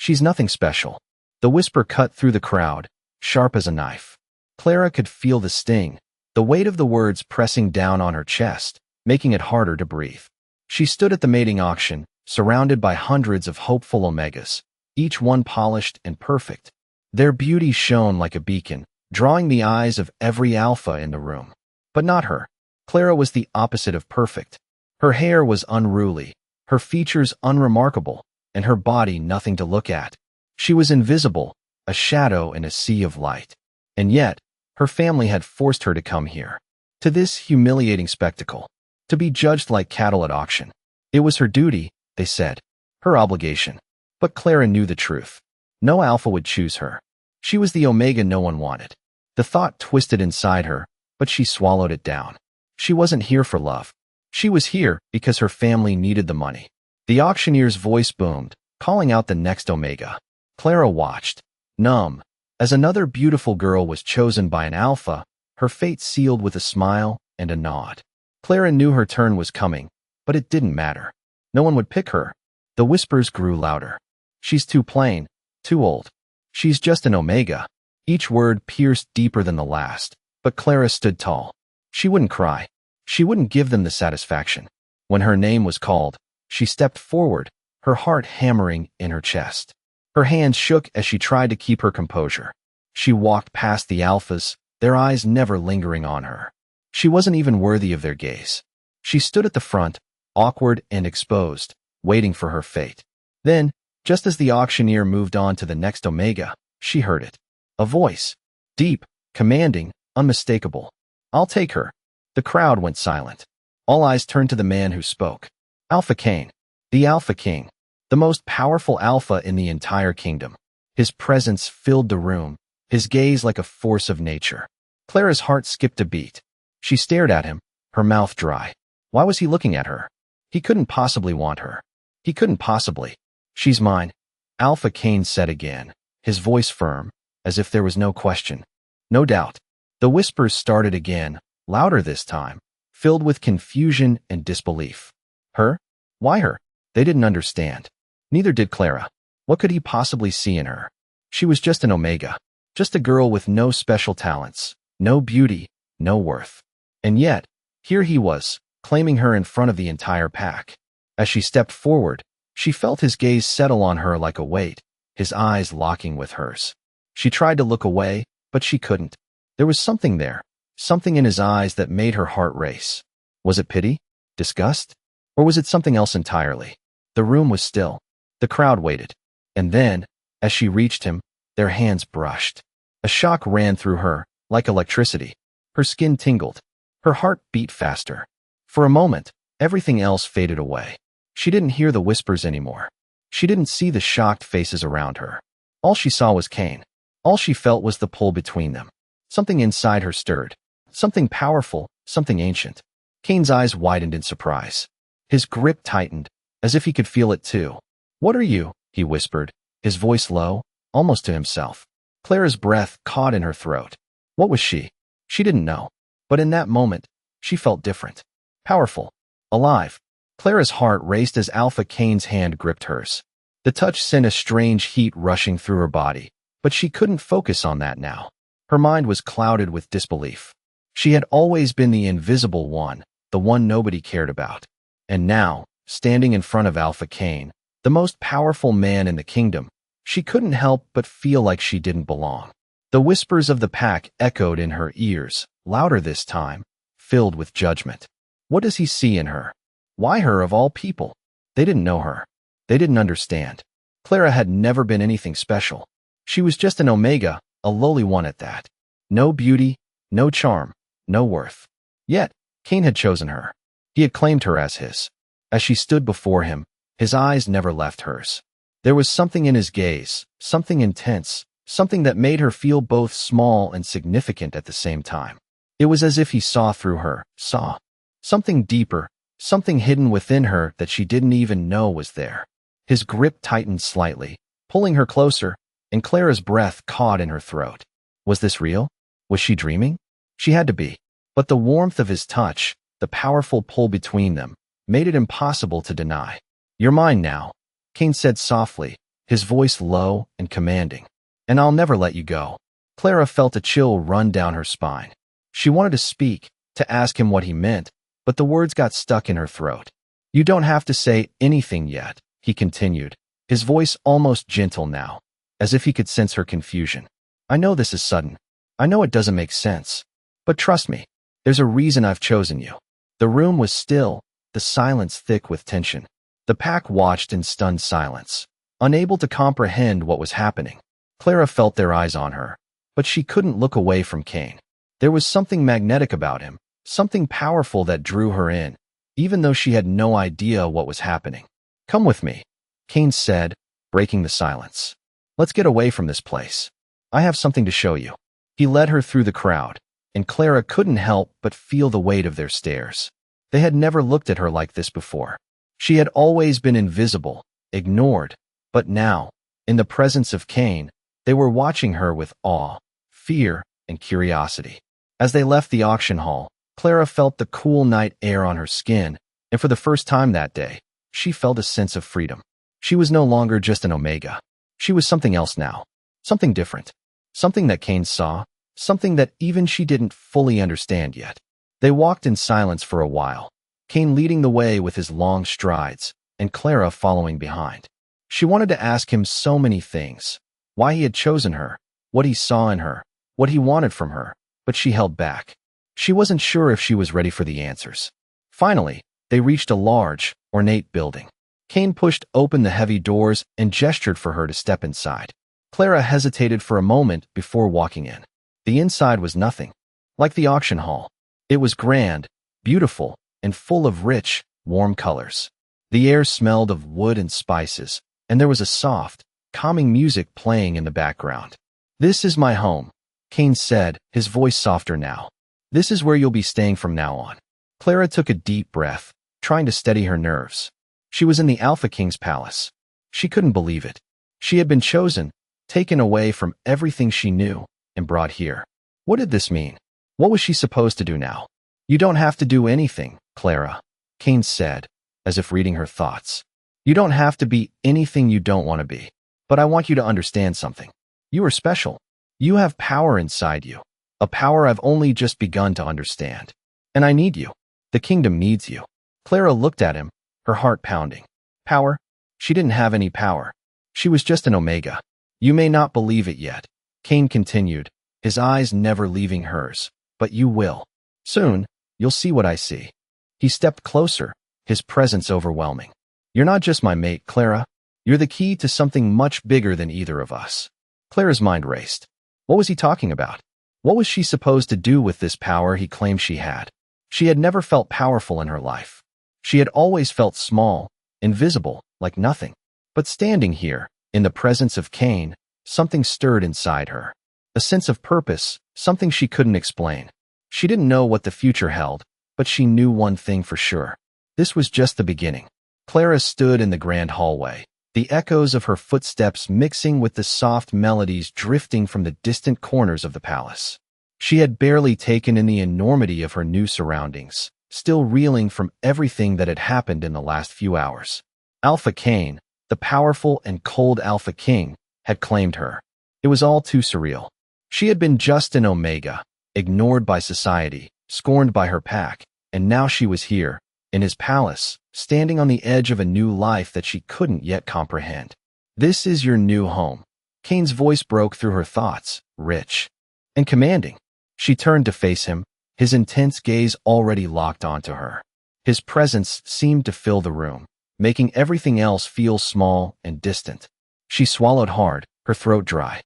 She's nothing special. The whisper cut through the crowd, sharp as a knife. Clara could feel the sting, the weight of the words pressing down on her chest, making it harder to breathe. She stood at the mating auction, surrounded by hundreds of hopeful omegas, each one polished and perfect. Their beauty shone like a beacon, drawing the eyes of every alpha in the room. But not her. Clara was the opposite of perfect. Her hair was unruly, her features unremarkable, and her body nothing to look at. She was invisible, a shadow in a sea of light. And yet, her family had forced her to come here, to this humiliating spectacle, to be judged like cattle at auction. It was her duty, they said, her obligation. But Clara knew the truth. No alpha would choose her. She was the omega no one wanted. The thought twisted inside her, but she swallowed it down. She wasn't here for love. She was here because her family needed the money. The auctioneer's voice boomed, calling out the next omega. Clara watched, numb, as another beautiful girl was chosen by an alpha, her fate sealed with a smile and a nod. Clara knew her turn was coming, but it didn't matter. No one would pick her. The whispers grew louder. She's too plain, too old. She's just an omega. Each word pierced deeper than the last, but Clara stood tall. She wouldn't cry. She wouldn't give them the satisfaction. When her name was called, she stepped forward, her heart hammering in her chest. Her hands shook as she tried to keep her composure. She walked past the alphas, their eyes never lingering on her. She wasn't even worthy of their gaze. She stood at the front, awkward and exposed, waiting for her fate. Then, just as the auctioneer moved on to the next omega, she heard it. A voice. Deep, commanding, unmistakable. I'll take her. The crowd went silent. All eyes turned to the man who spoke. Alpha Cain. The Alpha King. The most powerful alpha in the entire kingdom. His presence filled the room, his gaze like a force of nature. Clara's heart skipped a beat. She stared at him, her mouth dry. Why was he looking at her? He couldn't possibly want her. He couldn't possibly. She's mine, Alpha Cain said again, his voice firm, as if there was no question. No doubt. The whispers started again, louder this time, filled with confusion and disbelief. Her? Why her? They didn't understand. Neither did Clara. What could he possibly see in her? She was just an omega, just a girl with no special talents, no beauty, no worth. And yet, here he was, claiming her in front of the entire pack. As she stepped forward, she felt his gaze settle on her like a weight, his eyes locking with hers. She tried to look away, but she couldn't. There was something there, something in his eyes that made her heart race. Was it pity? Disgust? Or was it something else entirely? The room was still. The crowd waited. And then, as she reached him, their hands brushed. A shock ran through her, like electricity. Her skin tingled. Her heart beat faster. For a moment, everything else faded away. She didn't hear the whispers anymore. She didn't see the shocked faces around her. All she saw was Cain. All she felt was the pull between them. Something inside her stirred. Something powerful, something ancient. Cain's eyes widened in surprise. His grip tightened, as if he could feel it too. What are you? He whispered, his voice low, almost to himself. Clara's breath caught in her throat. What was she? She didn't know. But in that moment, she felt different. Powerful. Alive. Clara's heart raced as Alpha Cain's hand gripped hers. The touch sent a strange heat rushing through her body, but she couldn't focus on that now. Her mind was clouded with disbelief. She had always been the invisible one, the one nobody cared about. And now, standing in front of Alpha Cain, the most powerful man in the kingdom, she couldn't help but feel like she didn't belong. The whispers of the pack echoed in her ears, louder this time, filled with judgment. What does he see in her? Why her of all people? They didn't know her. They didn't understand. Clara had never been anything special. She was just an omega, a lowly one at that. No beauty, no charm, no worth. Yet, Cain had chosen her. He had claimed her as his. As she stood before him, his eyes never left hers. There was something in his gaze, something intense, something that made her feel both small and significant at the same time. It was as if he saw through her, saw something deeper, something hidden within her that she didn't even know was there. His grip tightened slightly, pulling her closer, and Clara's breath caught in her throat. Was this real? Was she dreaming? She had to be. But the warmth of his touch, the powerful pull between them, made it impossible to deny. You're mine now, Cain said softly, his voice low and commanding. And I'll never let you go. Clara felt a chill run down her spine. She wanted to speak, to ask him what he meant, but the words got stuck in her throat. You don't have to say anything yet, he continued, his voice almost gentle now, as if he could sense her confusion. I know this is sudden. I know it doesn't make sense. But trust me, there's a reason I've chosen you. The room was still, the silence thick with tension. The pack watched in stunned silence, unable to comprehend what was happening. Clara felt their eyes on her, but she couldn't look away from Cain. There was something magnetic about him, something powerful that drew her in, even though she had no idea what was happening. Come with me, Cain said, breaking the silence. Let's get away from this place. I have something to show you. He led her through the crowd, and Clara couldn't help but feel the weight of their stares. They had never looked at her like this before. She had always been invisible, ignored, but now, in the presence of Cain, they were watching her with awe, fear, and curiosity. As they left the auction hall, Clara felt the cool night air on her skin, and for the first time that day, she felt a sense of freedom. She was no longer just an Omega. She was something else now, something different, something that Cain saw, something that even she didn't fully understand yet. They walked in silence for a while, Cain leading the way with his long strides, and Clara following behind. She wanted to ask him so many things, why he had chosen her, what he saw in her, what he wanted from her, but she held back. She wasn't sure if she was ready for the answers. Finally, they reached a large, ornate building. Cain pushed open the heavy doors and gestured for her to step inside. Clara hesitated for a moment before walking in. The inside was nothing like the auction hall. It was grand, beautiful, and full of rich, warm colors. The air smelled of wood and spices, and there was a soft, calming music playing in the background. This is my home, Cain said, his voice softer now. This is where you'll be staying from now on. Clara took a deep breath, trying to steady her nerves. She was in the Alpha King's palace. She couldn't believe it. She had been chosen, taken away from everything she knew, and brought here. What did this mean? What was she supposed to do now? You don't have to do anything, Clara, Cain said, as if reading her thoughts. You don't have to be anything you don't want to be. But I want you to understand something. You are special. You have power inside you, a power I've only just begun to understand. And I need you. The kingdom needs you. Clara looked at him, her heart pounding. Power? She didn't have any power. She was just an Omega. You may not believe it yet, Cain continued, his eyes never leaving hers, but you will. Soon, you'll see what I see. He stepped closer, his presence overwhelming. You're not just my mate, Clara. You're the key to something much bigger than either of us. Clara's mind raced. What was he talking about? What was she supposed to do with this power he claimed she had? She had never felt powerful in her life. She had always felt small, invisible, like nothing. But standing here, in the presence of Cain, something stirred inside her. A sense of purpose, something she couldn't explain. She didn't know what the future held, but she knew one thing for sure. This was just the beginning. Clara stood in the grand hallway, the echoes of her footsteps mixing with the soft melodies drifting from the distant corners of the palace. She had barely taken in the enormity of her new surroundings, still reeling from everything that had happened in the last few hours. Alpha Cain, the powerful and cold Alpha King, had claimed her. It was all too surreal. She had been just an Omega, ignored by society, scorned by her pack, and now she was here, in his palace, standing on the edge of a new life that she couldn't yet comprehend. This is your new home. Cain's voice broke through her thoughts, rich and commanding. She turned to face him, his intense gaze already locked onto her. His presence seemed to fill the room, making everything else feel small and distant. She swallowed hard, her throat dry.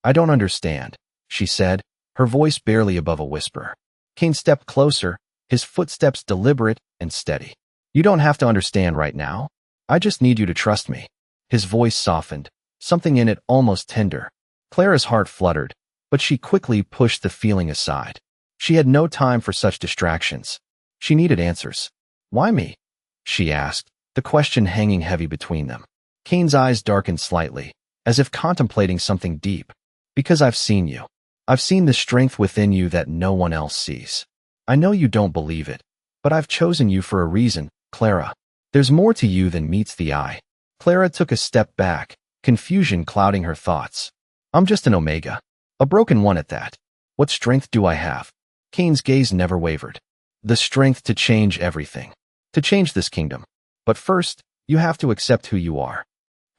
I don't understand, she said, her voice barely above a whisper. Cain stepped closer, his footsteps deliberate and steady. You don't have to understand right now. I just need you to trust me. His voice softened, something in it almost tender. Clara's heart fluttered, but she quickly pushed the feeling aside. She had no time for such distractions. She needed answers. Why me? She asked, the question hanging heavy between them. Cain's eyes darkened slightly, as if contemplating something deep. Because I've seen you. I've seen the strength within you that no one else sees. I know you don't believe it, but I've chosen you for a reason, Clara. There's more to you than meets the eye. Clara took a step back, confusion clouding her thoughts. I'm just an Omega. A broken one at that. What strength do I have? Kane's gaze never wavered. The strength to change everything. To change this kingdom. But first, you have to accept who you are.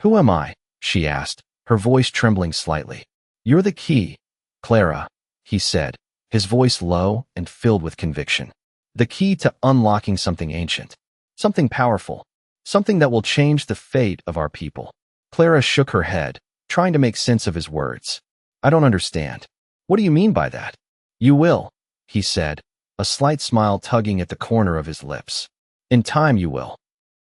Who am I? She asked, her voice trembling slightly. You're the key, Clara, he said, his voice low and filled with conviction. The key to unlocking something ancient. Something powerful. Something that will change the fate of our people. Clara shook her head, trying to make sense of his words. I don't understand. What do you mean by that? You will, he said, a slight smile tugging at the corner of his lips. In time you will.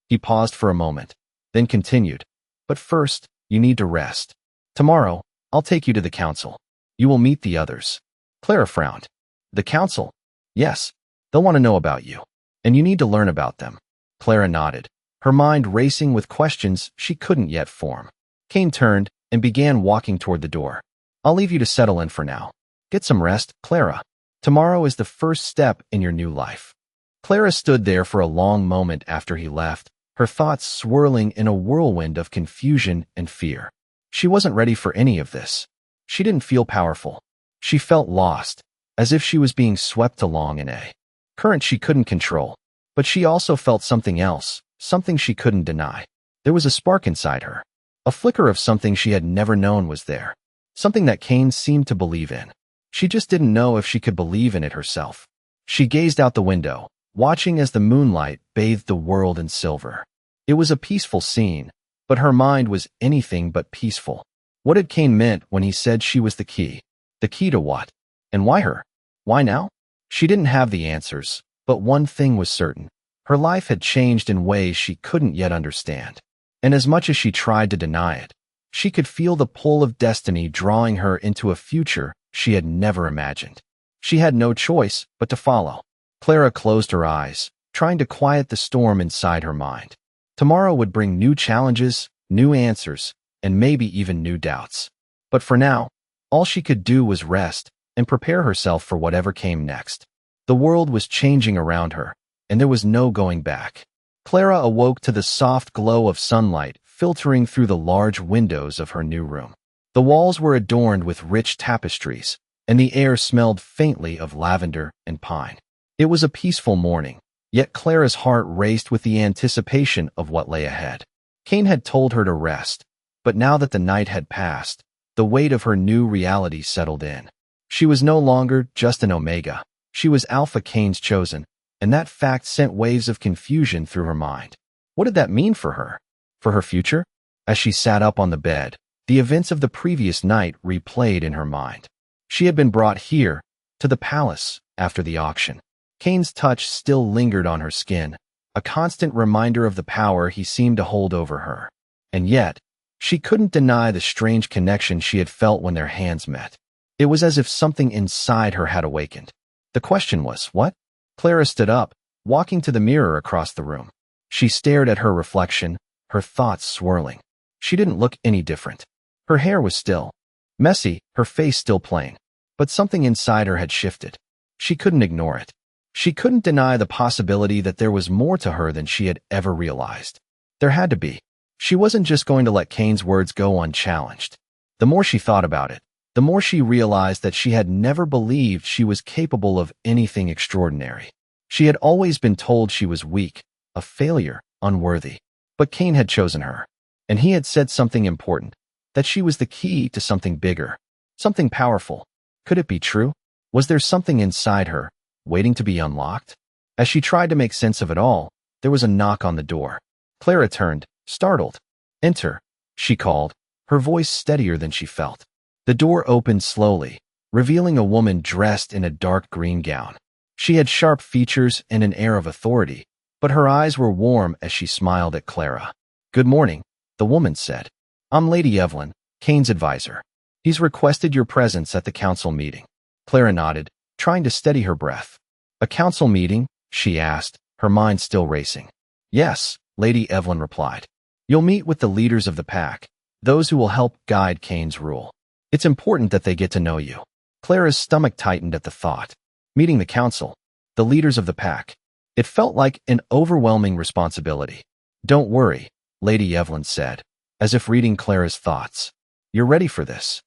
He paused for a moment, then continued. But first, you need to rest. Tomorrow, I'll take you to the council. You will meet the others. Clara frowned. The council? Yes. They'll want to know about you. And you need to learn about them. Clara nodded, her mind racing with questions she couldn't yet form. Kane turned and began walking toward the door. I'll leave you to settle in for now. Get some rest, Clara. Tomorrow is the first step in your new life. Clara stood there for a long moment after he left, her thoughts swirling in a whirlwind of confusion and fear. She wasn't ready for any of this. She didn't feel powerful. She felt lost, as if she was being swept along in a current she couldn't control. But she also felt something else, something she couldn't deny. There was a spark inside her. A flicker of something she had never known was there. Something that Kane seemed to believe in. She just didn't know if she could believe in it herself. She gazed out the window, watching as the moonlight bathed the world in silver. It was a peaceful scene, but her mind was anything but peaceful. What had Kane meant when he said she was the key? The key to what? And why her? Why now? She didn't have the answers, but one thing was certain. Her life had changed in ways she couldn't yet understand. And as much as she tried to deny it, she could feel the pull of destiny drawing her into a future she had never imagined. She had no choice but to follow. Clara closed her eyes, trying to quiet the storm inside her mind. Tomorrow would bring new challenges, new answers, and maybe even new doubts. But for now, all she could do was rest and prepare herself for whatever came next. The world was changing around her, and there was no going back. Clara awoke to the soft glow of sunlight filtering through the large windows of her new room. The walls were adorned with rich tapestries, and the air smelled faintly of lavender and pine. It was a peaceful morning, yet Clara's heart raced with the anticipation of what lay ahead. Kane had told her to rest, but now that the night had passed, the weight of her new reality settled in. She was no longer just an Omega. She was Alpha Kane's chosen, and that fact sent waves of confusion through her mind. What did that mean for her? For her future? As she sat up on the bed, the events of the previous night replayed in her mind. She had been brought here, to the palace, after the auction. Kane's touch still lingered on her skin, a constant reminder of the power he seemed to hold over her. And yet, she couldn't deny the strange connection she had felt when their hands met. It was as if something inside her had awakened. The question was, what? Clara stood up, walking to the mirror across the room. She stared at her reflection, her thoughts swirling. She didn't look any different. Her hair was still messy, her face still plain. But something inside her had shifted. She couldn't ignore it. She couldn't deny the possibility that there was more to her than she had ever realized. There had to be. She wasn't just going to let Kane's words go unchallenged. The more she thought about it, the more she realized that she had never believed she was capable of anything extraordinary. She had always been told she was weak, a failure, unworthy. But Kane had chosen her, and he had said something important, that she was the key to something bigger, something powerful. Could it be true? Was there something inside her, waiting to be unlocked? As she tried to make sense of it all, there was a knock on the door. Clara turned, startled. Enter, she called, her voice steadier than she felt. The door opened slowly, revealing a woman dressed in a dark green gown. She had sharp features and an air of authority, but her eyes were warm as she smiled at Clara. Good morning, the woman said. I'm Lady Evelyn, Kane's advisor. He's requested your presence at the council meeting. Clara nodded, trying to steady her breath. A council meeting? She asked, her mind still racing. Yes, Lady Evelyn replied. You'll meet with the leaders of the pack, those who will help guide Kane's rule. It's important that they get to know you. Clara's stomach tightened at the thought. Meeting the council, the leaders of the pack. It felt like an overwhelming responsibility. Don't worry, Lady Evelyn said. as if reading Clara's thoughts. "You're ready for this?"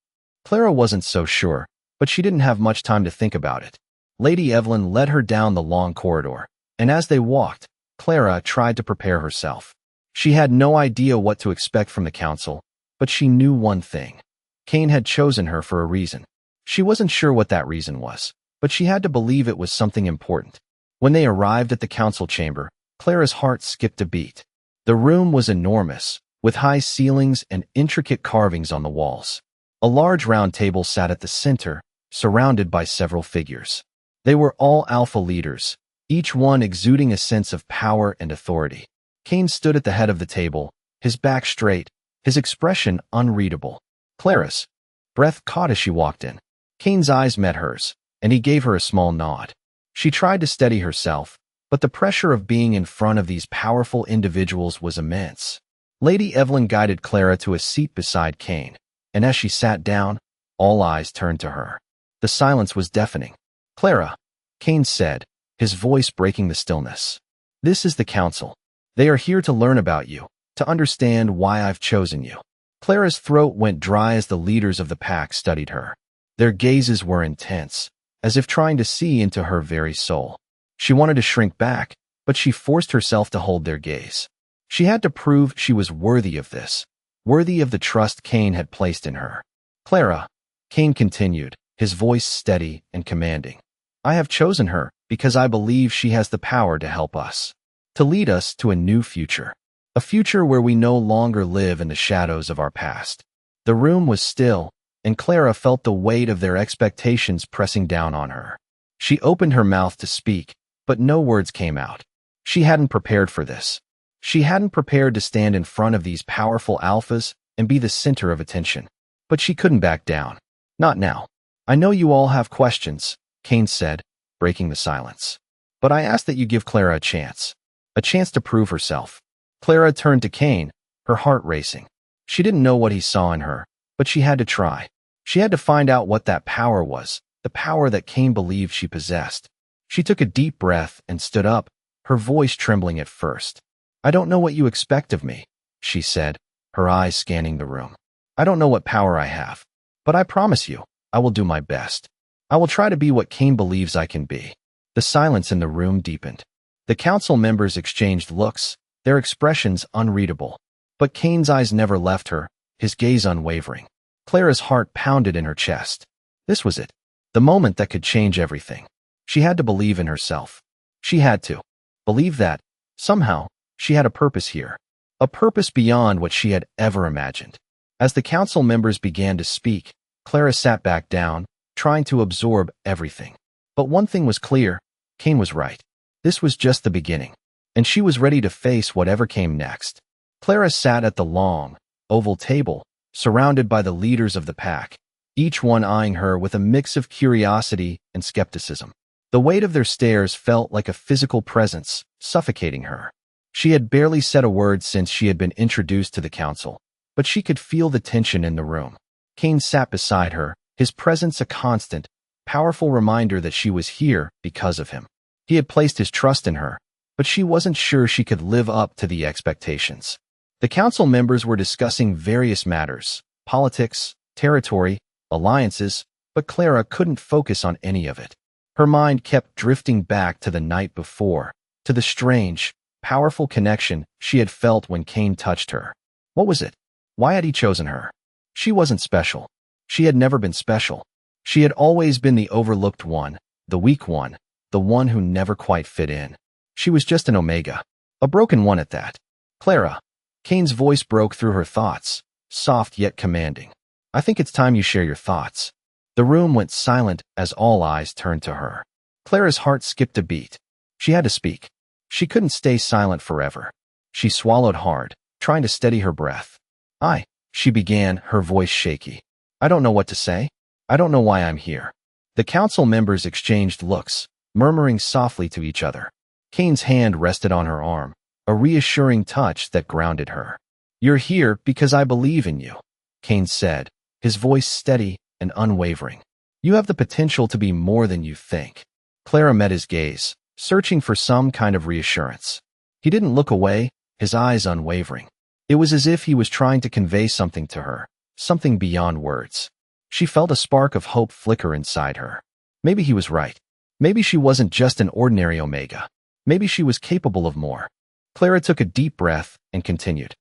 Clara wasn't so sure, but she didn't have much time to think about it. Lady Evelyn led her down the long corridor, and as they walked, Clara tried to prepare herself. She had no idea what to expect from the council, but she knew one thing. Cain had chosen her for a reason. She wasn't sure what that reason was, but she had to believe it was something important. When they arrived at the council chamber, Clara's heart skipped a beat. The room was enormous, with high ceilings and intricate carvings on the walls. A large round table sat at the center, surrounded by several figures. They were all alpha leaders, each one exuding a sense of power and authority. Cain stood at the head of the table, his back straight, his expression unreadable. Clara's breath caught as she walked in. Cain's eyes met hers, and he gave her a small nod. She tried to steady herself, but the pressure of being in front of these powerful individuals was immense. Lady Evelyn guided Clara to a seat beside Cain, and as she sat down, all eyes turned to her. The silence was deafening. "Clara," Cain said, his voice breaking the stillness. "This is the council. They are here to learn about you, to understand why I've chosen you." Clara's throat went dry as the leaders of the pack studied her. Their gazes were intense, as if trying to see into her very soul. She wanted to shrink back, but she forced herself to hold their gaze. She had to prove she was worthy of this, worthy of the trust Cain had placed in her. "Clara," Cain continued, his voice steady and commanding, "I have chosen her because I believe she has the power to help us, to lead us to a new future. A future where we no longer live in the shadows of our past." The room was still, and Clara felt the weight of their expectations pressing down on her. She opened her mouth to speak, but no words came out. She hadn't prepared for this. She hadn't prepared to stand in front of these powerful alphas and be the center of attention. But she couldn't back down. "Not now. I know you all have questions," Cain said, breaking the silence. "But I ask that you give Clara a chance to prove herself." Clara turned to Cain, her heart racing. She didn't know what he saw in her, but she had to try. She had to find out what that power was, the power that Cain believed she possessed. She took a deep breath and stood up, her voice trembling at first. "I don't know what you expect of me," she said, her eyes scanning the room. "I don't know what power I have, but I promise you, I will do my best. I will try to be what Cain believes I can be." The silence in the room deepened. The council members exchanged looks, their expressions unreadable. But Cain's eyes never left her, his gaze unwavering. Clara's heart pounded in her chest. This was it, the moment that could change everything. She had to believe in herself. She had to believe that, somehow, she had a purpose here. A purpose beyond what she had ever imagined. As the council members began to speak, Clara sat back down, trying to absorb everything. But one thing was clear, Cain was right. This was just the beginning, and she was ready to face whatever came next. Clara sat at the long, oval table, surrounded by the leaders of the pack, each one eyeing her with a mix of curiosity and skepticism. The weight of their stares felt like a physical presence, suffocating her. She had barely said a word since she had been introduced to the council, but she could feel the tension in the room. Cain sat beside her, his presence a constant, powerful reminder that she was here because of him. He had placed his trust in her, but she wasn't sure she could live up to the expectations. The council members were discussing various matters, politics, territory, alliances, but Clara couldn't focus on any of it. Her mind kept drifting back to the night before, to the strange, powerful connection she had felt when Cain touched her. What was it? Why had he chosen her? She wasn't special. She had never been special. She had always been the overlooked one, the weak one, the one who never quite fit in. She was just an omega, a broken one at that. "Clara." Cain's voice broke through her thoughts, soft yet commanding. "I think it's time you share your thoughts." The room went silent as all eyes turned to her. Clara's heart skipped a beat. She had to speak. She couldn't stay silent forever. She swallowed hard, trying to steady her breath. She began, her voice shaky. "I don't know what to say. I don't know why I'm here." The council members exchanged looks, murmuring softly to each other. Cain's hand rested on her arm, a reassuring touch that grounded her. "You're here because I believe in you," Cain said, his voice steady and unwavering. "You have the potential to be more than you think." Clara met his gaze, searching for some kind of reassurance. He didn't look away, his eyes unwavering. It was as if he was trying to convey something to her, something beyond words. She felt a spark of hope flicker inside her. Maybe he was right. Maybe she wasn't just an ordinary Omega. Maybe she was capable of more. Clara took a deep breath and continued.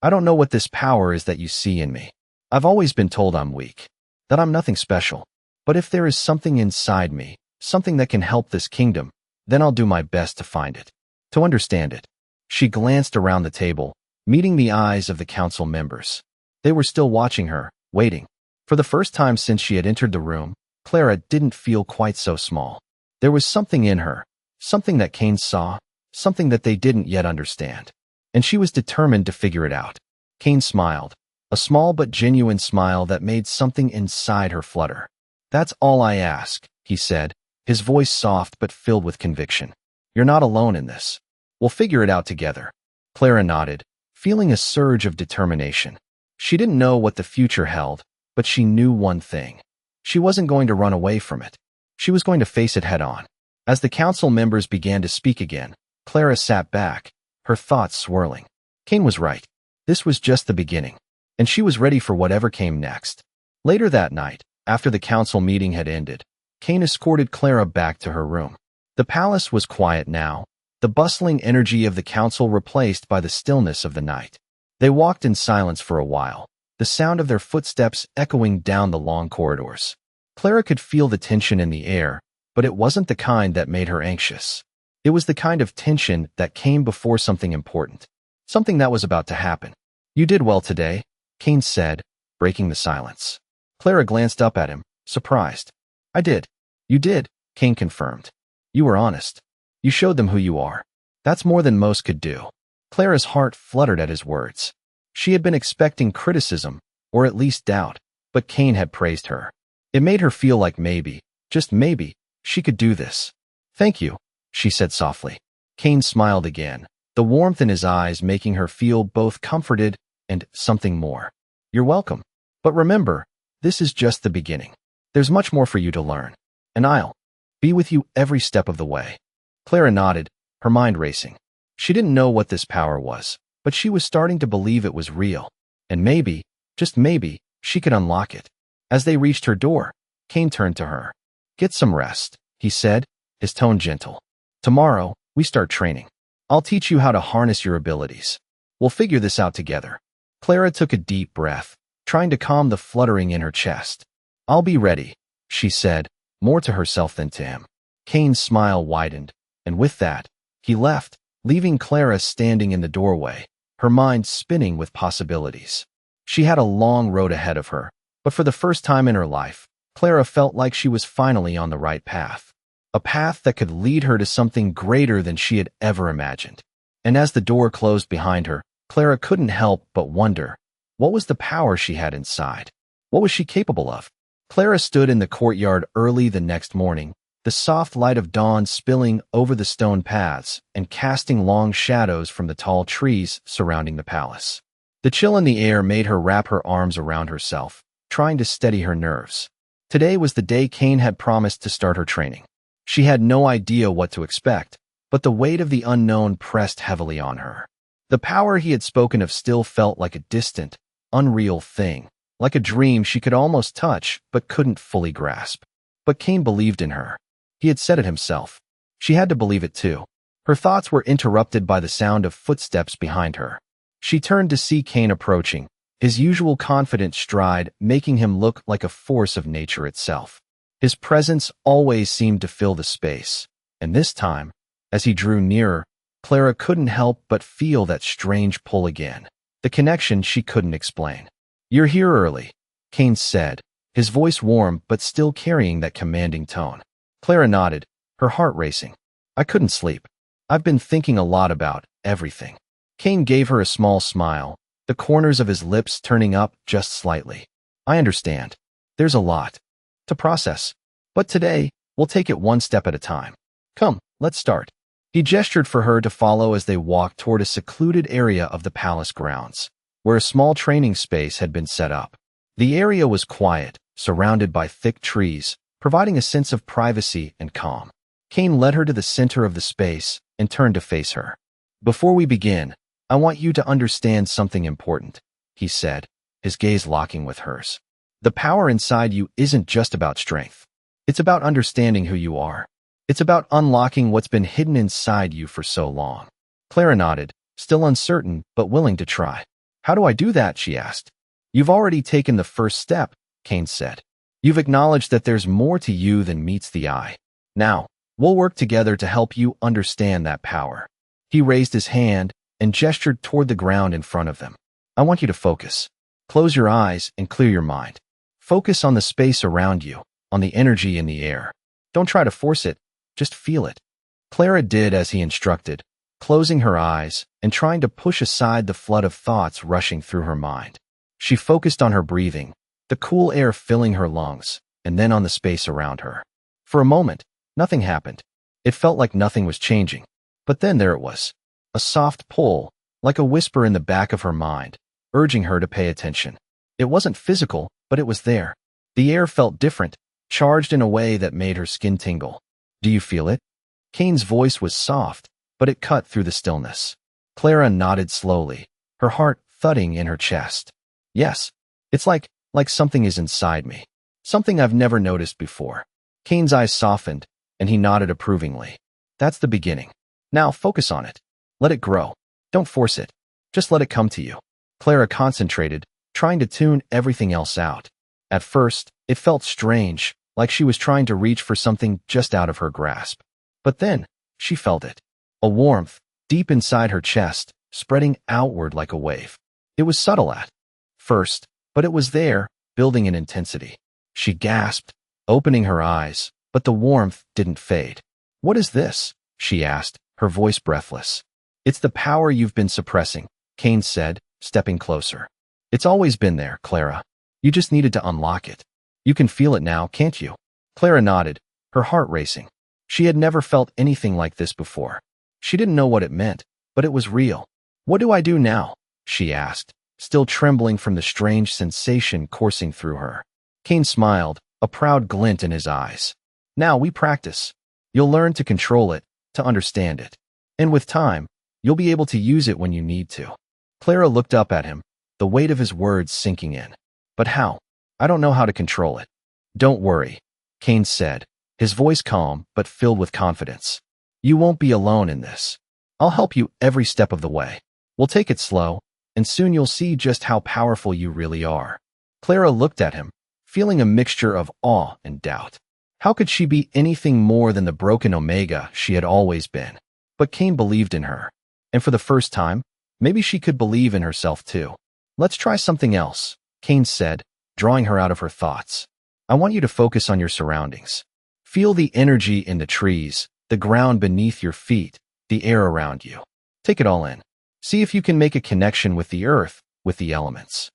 I don't know what this power is that you see in me. I've always been told I'm weak, that I'm nothing special. But if there is something inside me, something that can help this kingdom, then I'll do my best to find it, to understand it. She glanced around the table, meeting the eyes of the council members. They were still watching her, waiting. For the first time since she had entered the room, Clara didn't feel quite so small. There was something in her, something that Kane saw, something that they didn't yet understand. And she was determined to figure it out. Kane smiled, a small but genuine smile that made something inside her flutter. That's all I ask, he said, his voice soft but filled with conviction. You're not alone in this. We'll figure it out together. Clara nodded, feeling a surge of determination. She didn't know what the future held, but she knew one thing. She wasn't going to run away from it. She was going to face it head on. As the council members began to speak again, Clara sat back, her thoughts swirling. Kane was right. This was just the beginning, and she was ready for whatever came next. Later that night, after the council meeting had ended, Kane escorted Clara back to her room. The palace was quiet now, the bustling energy of the council replaced by the stillness of the night. They walked in silence for a while, the sound of their footsteps echoing down the long corridors. Clara could feel the tension in the air, but it wasn't the kind that made her anxious. It was the kind of tension that came before something important, something that was about to happen. You did well today, Kane said, breaking the silence. Clara glanced up at him, surprised. I did. You did, Kane confirmed. You were honest. You showed them who you are. That's more than most could do. Clara's heart fluttered at his words. She had been expecting criticism, or at least doubt, but Kane had praised her. It made her feel like maybe, just maybe, she could do this. Thank you, she said softly. Kane smiled again, the warmth in his eyes making her feel both comforted and something more. You're welcome. But remember, this is just the beginning. There's much more for you to learn, and I'll be with you every step of the way. Clara nodded, her mind racing. She didn't know what this power was, but she was starting to believe it was real, and maybe, just maybe, she could unlock it. As they reached her door, Kane turned to her. Get some rest, he said, his tone gentle. Tomorrow, we start training. I'll teach you how to harness your abilities. We'll figure this out together. Clara took a deep breath, trying to calm the fluttering in her chest. I'll be ready, she said, more to herself than to him. Kane's smile widened, and with that, he left, leaving Clara standing in the doorway, her mind spinning with possibilities. She had a long road ahead of her, but for the first time in her life, Clara felt like she was finally on the right path. A path that could lead her to something greater than she had ever imagined. And as the door closed behind her, Clara couldn't help but wonder, what was the power she had inside? What was she capable of? Clara stood in the courtyard early the next morning, the soft light of dawn spilling over the stone paths and casting long shadows from the tall trees surrounding the palace. The chill in the air made her wrap her arms around herself, trying to steady her nerves. Today was the day Kane had promised to start her training. She had no idea what to expect, but the weight of the unknown pressed heavily on her. The power he had spoken of still felt like a distant, unreal thing, like a dream she could almost touch but couldn't fully grasp. But Kane believed in her. He had said it himself. She had to believe it too. Her thoughts were interrupted by the sound of footsteps behind her. She turned to see Kane approaching, his usual confident stride making him look like a force of nature itself. His presence always seemed to fill the space, and this time, as he drew nearer, Clara couldn't help but feel that strange pull again, the connection she couldn't explain. You're here early, Kane said, his voice warm but still carrying that commanding tone. Clara nodded, her heart racing. I couldn't sleep. I've been thinking a lot about everything. Kane gave her a small smile, the corners of his lips turning up just slightly. I understand. There's a lot to process. But today, we'll take it one step at a time. Come, let's start. He gestured for her to follow as they walked toward a secluded area of the palace grounds, where a small training space had been set up. The area was quiet, surrounded by thick trees, providing a sense of privacy and calm. Kane led her to the center of the space and turned to face her. Before we begin, I want you to understand something important, he said, his gaze locking with hers. The power inside you isn't just about strength. It's about understanding who you are. It's about unlocking what's been hidden inside you for so long. Clara nodded, still uncertain but willing to try. How do I do that? She asked. You've already taken the first step, Kane said. You've acknowledged that there's more to you than meets the eye. Now, we'll work together to help you understand that power. He raised his hand and gestured toward the ground in front of them. I want you to focus. Close your eyes and clear your mind. Focus on the space around you, on the energy in the air. Don't try to force it, just feel it. Clara did as he instructed, closing her eyes and trying to push aside the flood of thoughts rushing through her mind. She focused on her breathing, the cool air filling her lungs, and then on the space around her. For a moment, nothing happened. It felt like nothing was changing. But then there it was. A soft pull, like a whisper in the back of her mind, urging her to pay attention. It wasn't physical, but it was there. The air felt different, charged in a way that made her skin tingle. Do you feel it? Kane's voice was soft, but it cut through the stillness. Clara nodded slowly, her heart thudding in her chest. Yes, it's like something is inside me. Something I've never noticed before. Kane's eyes softened, and he nodded approvingly. That's the beginning. Now focus on it. Let it grow. Don't force it. Just let it come to you. Clara concentrated, trying to tune everything else out. At first, it felt strange, like she was trying to reach for something just out of her grasp. But then, she felt it. A warmth, deep inside her chest, spreading outward like a wave. It was subtle at first, but it was there, building in intensity. She gasped, opening her eyes, but the warmth didn't fade. What is this? She asked, her voice breathless. It's the power you've been suppressing, Kane said, stepping closer. It's always been there, Clara. You just needed to unlock it. You can feel it now, can't you? Clara nodded, her heart racing. She had never felt anything like this before. She didn't know what it meant, but it was real. What do I do now? She asked, still trembling from the strange sensation coursing through her. Kane smiled, a proud glint in his eyes. Now we practice. You'll learn to control it, to understand it. And with time, you'll be able to use it when you need to. Clara looked up at him, the weight of his words sinking in. But how? I don't know how to control it. Don't worry, Kane said, his voice calm but filled with confidence. You won't be alone in this. I'll help you every step of the way. We'll take it slow, and soon you'll see just how powerful you really are. Clara looked at him, feeling a mixture of awe and doubt. How could she be anything more than the broken Omega she had always been? But Kane believed in her. And for the first time, maybe she could believe in herself too. Let's try something else, Kane said, drawing her out of her thoughts. I want you to focus on your surroundings. Feel the energy in the trees, the ground beneath your feet, the air around you. Take it all in. See if you can make a connection with the earth, with the elements.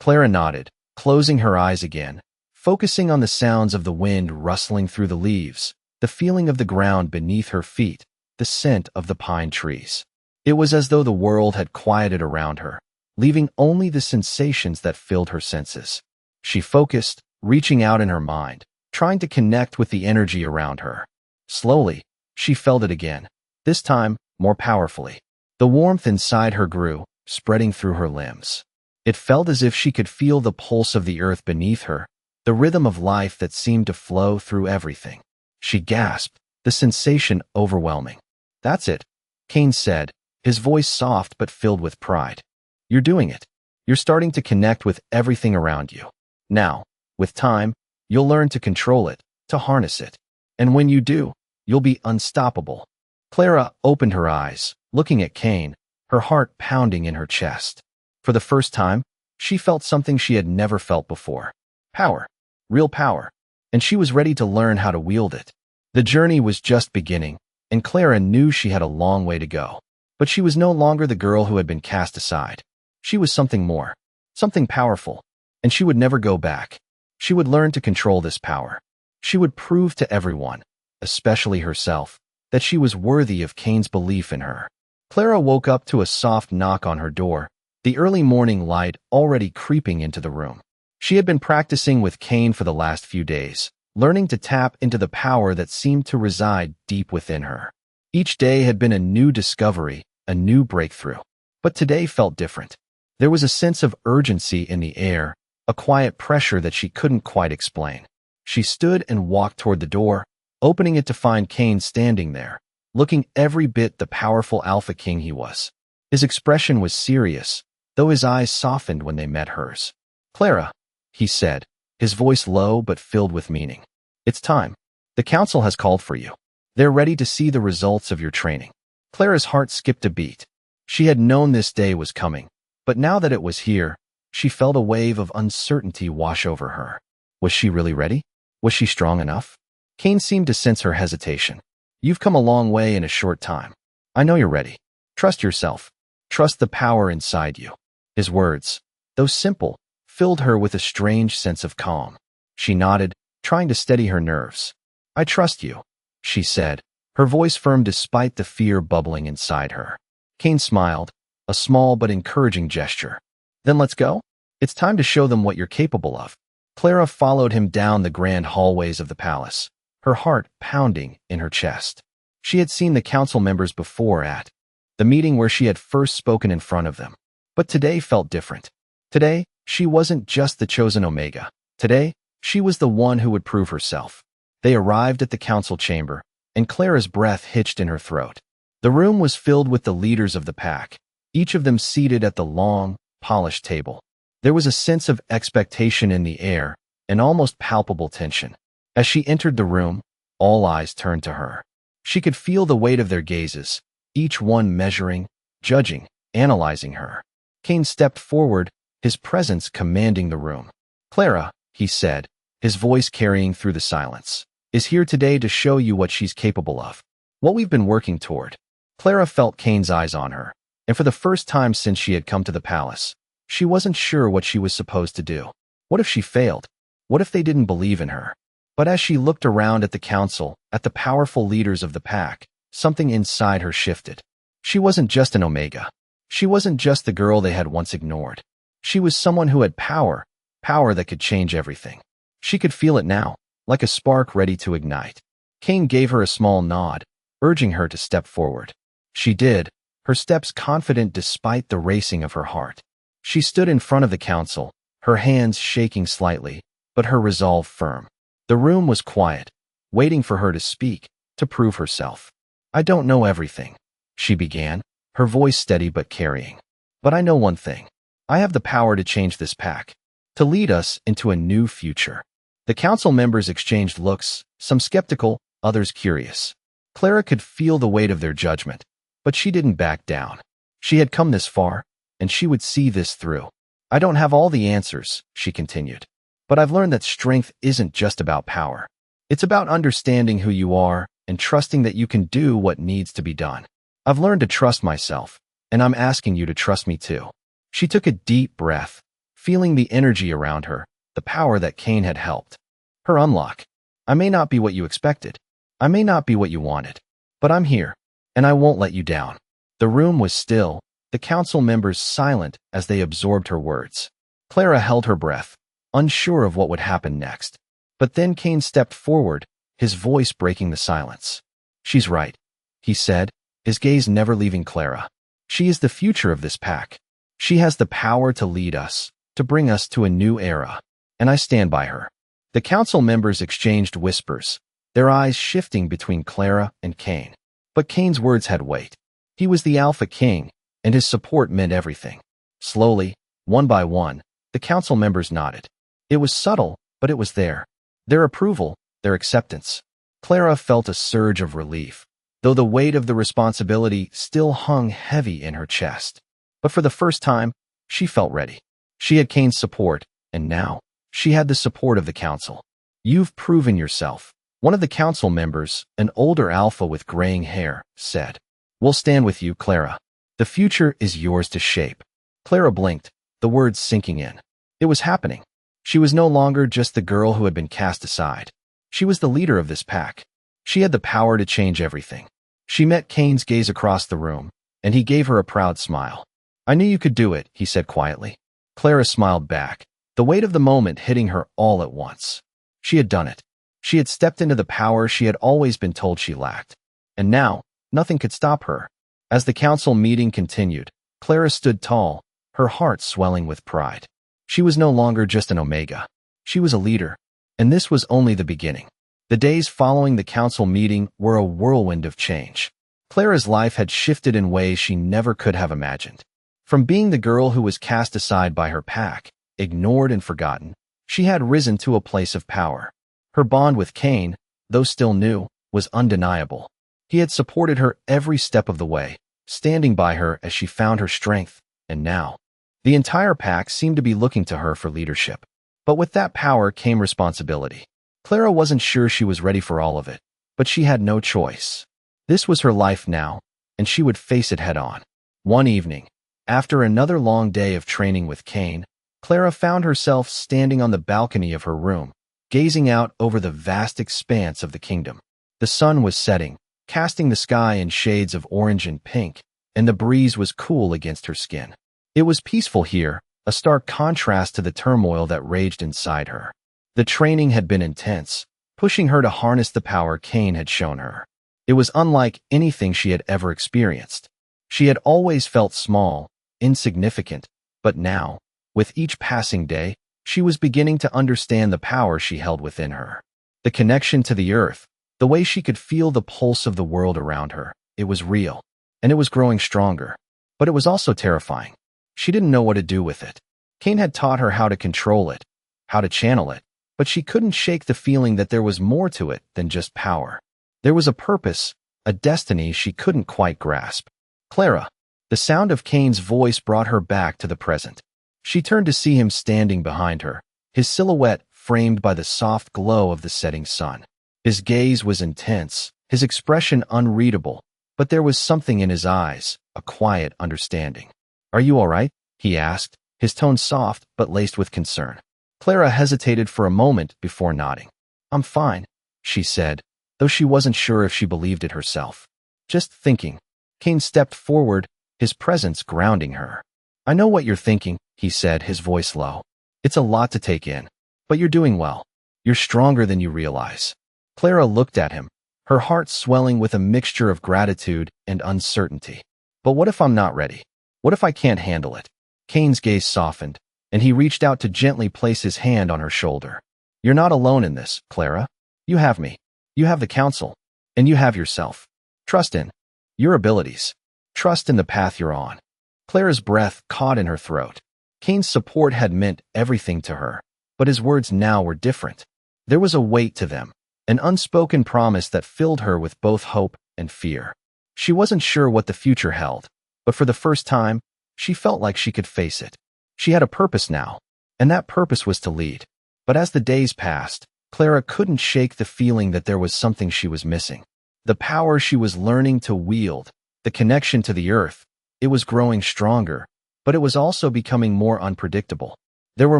Clara nodded, closing her eyes again, focusing on the sounds of the wind rustling through the leaves, the feeling of the ground beneath her feet, the scent of the pine trees. It was as though the world had quieted around her, leaving only the sensations that filled her senses. She focused, reaching out in her mind, trying to connect with the energy around her. Slowly, she felt it again, this time more powerfully. The warmth inside her grew, spreading through her limbs. It felt as if she could feel the pulse of the earth beneath her, the rhythm of life that seemed to flow through everything. She gasped, the sensation overwhelming. That's it, Kane said, his voice soft but filled with pride. You're doing it. You're starting to connect with everything around you. Now, with time, you'll learn to control it, to harness it. And when you do, you'll be unstoppable. Clara opened her eyes, looking at Kane, her heart pounding in her chest. For the first time, she felt something she had never felt before. Power. Real power. And she was ready to learn how to wield it. The journey was just beginning, and Clara knew she had a long way to go. But she was no longer the girl who had been cast aside. She was something more, something powerful, and she would never go back. She would learn to control this power. She would prove to everyone, especially herself, that she was worthy of Kane's belief in her. Clara woke up to a soft knock on her door, the early morning light already creeping into the room. She had been practicing with Kane for the last few days, learning to tap into the power that seemed to reside deep within her. Each day had been a new discovery, a new breakthrough. But today felt different. There was a sense of urgency in the air, a quiet pressure that she couldn't quite explain. She stood and walked toward the door, opening it to find Cain standing there, looking every bit the powerful alpha king he was. His expression was serious, though his eyes softened when they met hers. "Clara," he said, his voice low but filled with meaning. "It's time. The council has called for you. They're ready to see the results of your training." Clara's heart skipped a beat. She had known this day was coming, but now that it was here, she felt a wave of uncertainty wash over her. Was she really ready? Was she strong enough? Cain seemed to sense her hesitation. "You've come a long way in a short time. I know you're ready. Trust yourself. Trust the power inside you." His words, though simple, filled her with a strange sense of calm. She nodded, trying to steady her nerves. "I trust you," she said, her voice firm despite the fear bubbling inside her. Cain smiled, a small but encouraging gesture. "Then let's go? It's time to show them what you're capable of." Clara followed him down the grand hallways of the palace, her heart pounding in her chest. She had seen the council members before at the meeting where she had first spoken in front of them. But today felt different. Today, she wasn't just the chosen Omega. Today, she was the one who would prove herself. They arrived at the council chamber, and Clara's breath hitched in her throat. The room was filled with the leaders of the pack, each of them seated at the long, polished table. There was a sense of expectation in the air, an almost palpable tension. As she entered the room, all eyes turned to her. She could feel the weight of their gazes, each one measuring, judging, analyzing her. Cain stepped forward, his presence commanding the room. "Clara," he said, his voice carrying through the silence, "is here today to show you what she's capable of, what we've been working toward." Clara felt Cain's eyes on her, and for the first time since she had come to the palace, she wasn't sure what she was supposed to do. What if she failed? What if they didn't believe in her? But as she looked around at the council, at the powerful leaders of the pack, something inside her shifted. She wasn't just an Omega. She wasn't just the girl they had once ignored. She was someone who had power, power that could change everything. She could feel it now, like a spark ready to ignite. Cain gave her a small nod, urging her to step forward. She did, her steps confident despite the racing of her heart. She stood in front of the council, her hands shaking slightly, but her resolve firm. The room was quiet, waiting for her to speak, to prove herself. "I don't know everything," she began, her voice steady but carrying. "But I know one thing. I have the power to change this pack, to lead us into a new future." The council members exchanged looks, some skeptical, others curious. Clara could feel the weight of their judgment, but she didn't back down. She had come this far, and she would see this through. "I don't have all the answers," she continued, "but I've learned that strength isn't just about power. It's about understanding who you are and trusting that you can do what needs to be done. I've learned to trust myself, and I'm asking you to trust me too." She took a deep breath, feeling the energy around her, the power that Cain had helped her unlock. "I may not be what you expected. I may not be what you wanted, but I'm here, and I won't let you down." The room was still, the council members silent as they absorbed her words. Clara held her breath, unsure of what would happen next. But then Cain stepped forward, his voice breaking the silence. "She's right," he said, his gaze never leaving Clara. "She is the future of this pack. She has the power to lead us, to bring us to a new era, and I stand by her." The council members exchanged whispers, their eyes shifting between Clara and Cain. But Cain's words had weight. He was the Alpha King, and his support meant everything. Slowly, one by one, the council members nodded. It was subtle, but it was there. Their approval, their acceptance. Clara felt a surge of relief, though the weight of the responsibility still hung heavy in her chest. But for the first time, she felt ready. She had Cain's support, and now, she had the support of the council. "You've proven yourself," one of the council members, an older alpha with graying hair, said. "We'll stand with you, Clara. The future is yours to shape." Clara blinked, the words sinking in. It was happening. She was no longer just the girl who had been cast aside. She was the leader of this pack. She had the power to change everything. She met Cain's gaze across the room, and he gave her a proud smile. "I knew you could do it," he said quietly. Clara smiled back, the weight of the moment hitting her all at once. She had done it. She had stepped into the power she had always been told she lacked. And now, nothing could stop her. As the council meeting continued, Clara stood tall, her heart swelling with pride. She was no longer just an Omega. She was a leader, and this was only the beginning. The days following the council meeting were a whirlwind of change. Clara's life had shifted in ways she never could have imagined. From being the girl who was cast aside by her pack, ignored and forgotten, she had risen to a place of power. Her bond with Cain, though still new, was undeniable. He had supported her every step of the way, standing by her as she found her strength, and now, the entire pack seemed to be looking to her for leadership. But with that power came responsibility. Clara wasn't sure she was ready for all of it, but she had no choice. This was her life now, and she would face it head-on. One evening, after another long day of training with Cain, Clara found herself standing on the balcony of her room, gazing out over the vast expanse of the kingdom. The sun was setting, casting the sky in shades of orange and pink, and the breeze was cool against her skin. It was peaceful here, a stark contrast to the turmoil that raged inside her. The training had been intense, pushing her to harness the power Cain had shown her. It was unlike anything she had ever experienced. She had always felt small, insignificant, but now, with each passing day, she was beginning to understand the power she held within her. The connection to the earth, the way she could feel the pulse of the world around her, it was real, and it was growing stronger. But it was also terrifying. She didn't know what to do with it. Cain had taught her how to control it, how to channel it, but she couldn't shake the feeling that there was more to it than just power. There was a purpose, a destiny she couldn't quite grasp. Clara. The sound of Cain's voice brought her back to the present. She turned to see him standing behind her, his silhouette framed by the soft glow of the setting sun. His gaze was intense, his expression unreadable, but there was something in his eyes, a quiet understanding. "Are you all right?" he asked, his tone soft but laced with concern. Clara hesitated for a moment before nodding. "I'm fine," she said, though she wasn't sure if she believed it herself. "Just thinking." Cain stepped forward, his presence grounding her. "I know what you're thinking," he said, his voice low. "It's a lot to take in, but you're doing well. You're stronger than you realize." Clara looked at him, her heart swelling with a mixture of gratitude and uncertainty. "But what if I'm not ready? What if I can't handle it?" Cain's gaze softened, and he reached out to gently place his hand on her shoulder. "You're not alone in this, Clara. You have me. You have the council. And you have yourself. Trust in your abilities. Trust in the path you're on." Clara's breath caught in her throat. Cain's support had meant everything to her, but his words now were different. There was a weight to them, an unspoken promise that filled her with both hope and fear. She wasn't sure what the future held, but for the first time, she felt like she could face it. She had a purpose now, and that purpose was to lead. But as the days passed, Clara couldn't shake the feeling that there was something she was missing. The power she was learning to wield, the connection to the earth, it was growing stronger, but it was also becoming more unpredictable. There were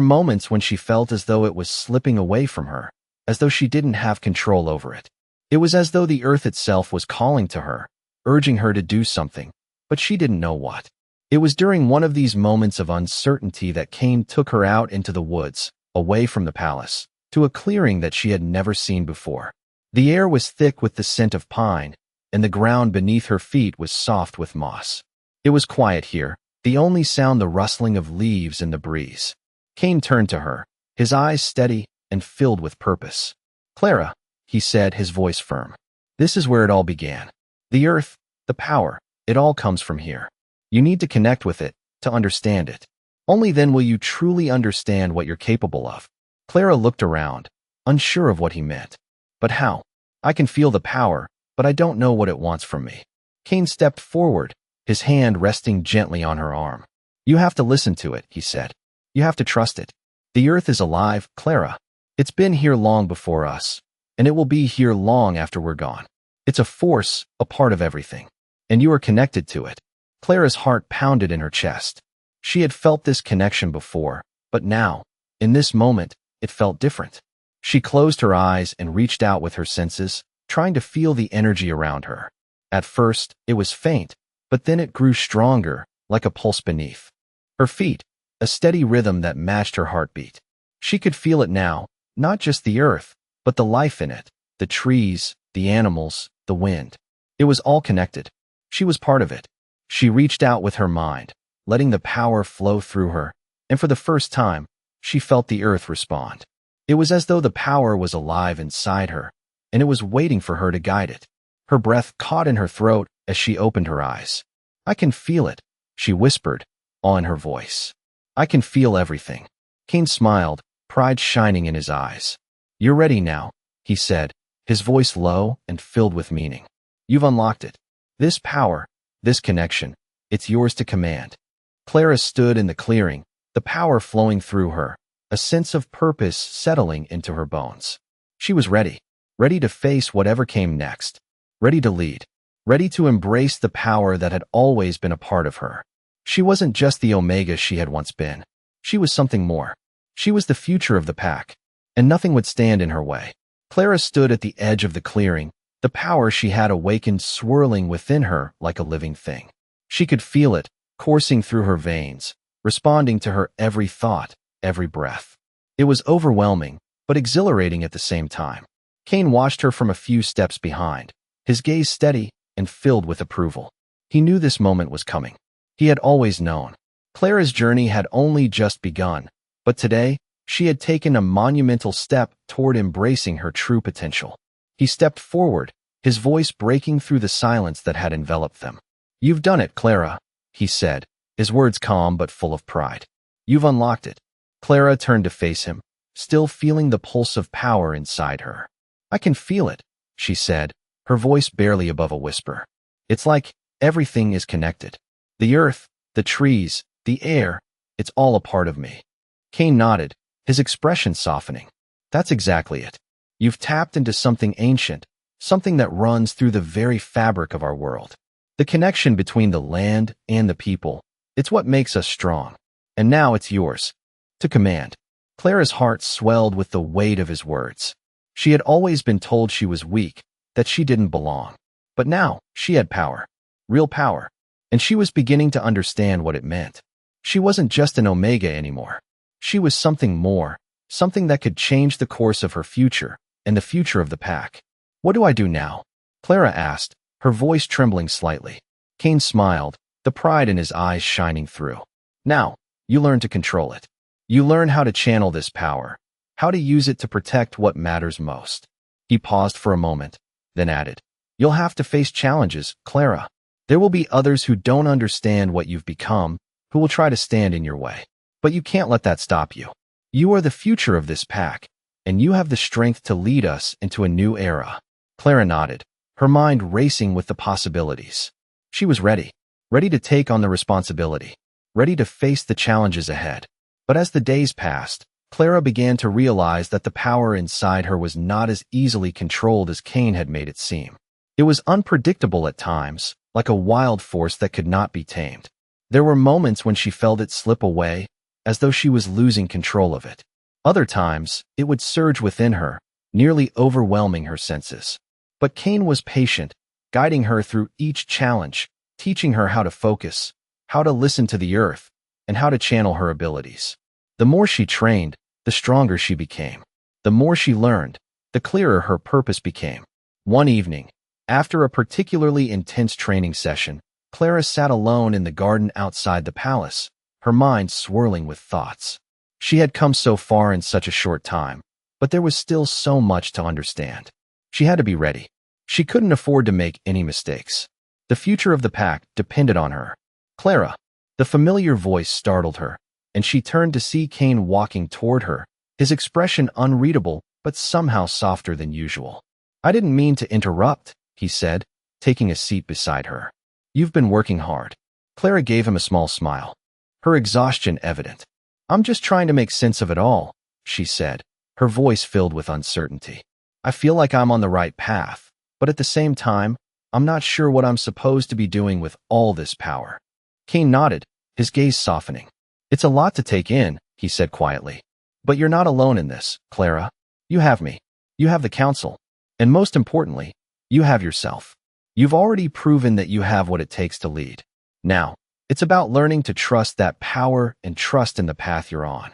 moments when she felt as though it was slipping away from her, as though she didn't have control over it. It was as though the earth itself was calling to her, urging her to do something, but she didn't know what. It was during one of these moments of uncertainty that Cain took her out into the woods, away from the palace, to a clearing that she had never seen before. The air was thick with the scent of pine, and the ground beneath her feet was soft with moss. It was quiet here, the only sound the rustling of leaves in the breeze. Cain turned to her, his eyes steady and filled with purpose. "Clara," he said, his voice firm. "This is where it all began. The earth, the power, it all comes from here. You need to connect with it, to understand it. Only then will you truly understand what you're capable of." Clara looked around, unsure of what he meant. "But how? I can feel the power, but I don't know what it wants from me." Cain stepped forward, his hand resting gently on her arm. "You have to listen to it," he said. "You have to trust it. The earth is alive, Clara. It's been here long before us, and it will be here long after we're gone. It's a force, a part of everything, and you are connected to it." Clara's heart pounded in her chest. She had felt this connection before, but now, in this moment, it felt different. She closed her eyes and reached out with her senses, trying to feel the energy around her. At first, it was faint, but then it grew stronger, like a pulse beneath her feet, a steady rhythm that matched her heartbeat. She could feel it now, not just the earth, but the life in it, the trees, the animals, the wind. It was all connected. She was part of it. She reached out with her mind, letting the power flow through her, and for the first time, she felt the earth respond. It was as though the power was alive inside her, and it was waiting for her to guide it. Her breath caught in her throat as she opened her eyes. "I can feel it," she whispered, awe in her voice. "I can feel everything." Cain smiled, pride shining in his eyes. "You're ready now," he said, his voice low and filled with meaning. "You've unlocked it. This power, this connection, it's yours to command." Clara stood in the clearing, the power flowing through her, a sense of purpose settling into her bones. She was ready to face whatever came next, ready to lead, ready to embrace the power that had always been a part of her. She wasn't just the Omega she had once been. She was something more. She was the future of the pack, and nothing would stand in her way. Clara stood at the edge of the clearing, the power she had awakened swirling within her like a living thing. She could feel it, coursing through her veins, responding to her every thought, every breath. It was overwhelming, but exhilarating at the same time. Cain watched her from a few steps behind, his gaze steady and filled with approval. He knew this moment was coming. He had always known. Clara's journey had only just begun, but today, she had taken a monumental step toward embracing her true potential. He stepped forward, his voice breaking through the silence that had enveloped them. "You've done it, Clara," he said, his words calm but full of pride. "You've unlocked it." Clara turned to face him, still feeling the pulse of power inside her. "I can feel it," she said, her voice barely above a whisper. "It's like everything is connected. The earth, the trees, the air, it's all a part of me." Cain nodded, his expression softening. "That's exactly it. You've tapped into something ancient, something that runs through the very fabric of our world. The connection between the land and the people, it's what makes us strong. And now it's yours to command." Clara's heart swelled with the weight of his words. She had always been told she was weak, that she didn't belong. But now, she had power. Real power. And she was beginning to understand what it meant. She wasn't just an Omega anymore. She was something more, something that could change the course of her future, and the future of the pack. "What do I do now?" Clara asked, her voice trembling slightly. Cain smiled, the pride in his eyes shining through. "Now, you learn to control it. You learn how to channel this power, how to use it to protect what matters most." He paused for a moment, then added, "You'll have to face challenges, Clara. There will be others who don't understand what you've become, who will try to stand in your way. But you can't let that stop you. You are the future of this pack, and you have the strength to lead us into a new era." Clara nodded, her mind racing with the possibilities. She was ready to take on the responsibility, ready to face the challenges ahead. But as the days passed, Clara began to realize that the power inside her was not as easily controlled as Cain had made it seem. It was unpredictable at times, like a wild force that could not be tamed. There were moments when she felt it slip away, as though she was losing control of it. Other times, it would surge within her, nearly overwhelming her senses. But Cain was patient, guiding her through each challenge, teaching her how to focus, how to listen to the earth, and how to channel her abilities. The more she trained, the stronger she became. The more she learned, the clearer her purpose became. One evening, after a particularly intense training session, Clara sat alone in the garden outside the palace, her mind swirling with thoughts. She had come so far in such a short time, but there was still so much to understand. She had to be ready. She couldn't afford to make any mistakes. The future of the pack depended on her. "Clara." The familiar voice startled her, and she turned to see Cain walking toward her, his expression unreadable but somehow softer than usual. "I didn't mean to interrupt," he said, taking a seat beside her. "You've been working hard." Clara gave him a small smile, her exhaustion evident. "I'm just trying to make sense of it all," she said, her voice filled with uncertainty. "I feel like I'm on the right path, but at the same time, I'm not sure what I'm supposed to be doing with all this power." Cain nodded, his gaze softening. "It's a lot to take in," he said quietly. "But you're not alone in this, Clara. You have me. You have the council. And most importantly, you have yourself. You've already proven that you have what it takes to lead. Now, it's about learning to trust that power and trust in the path you're on."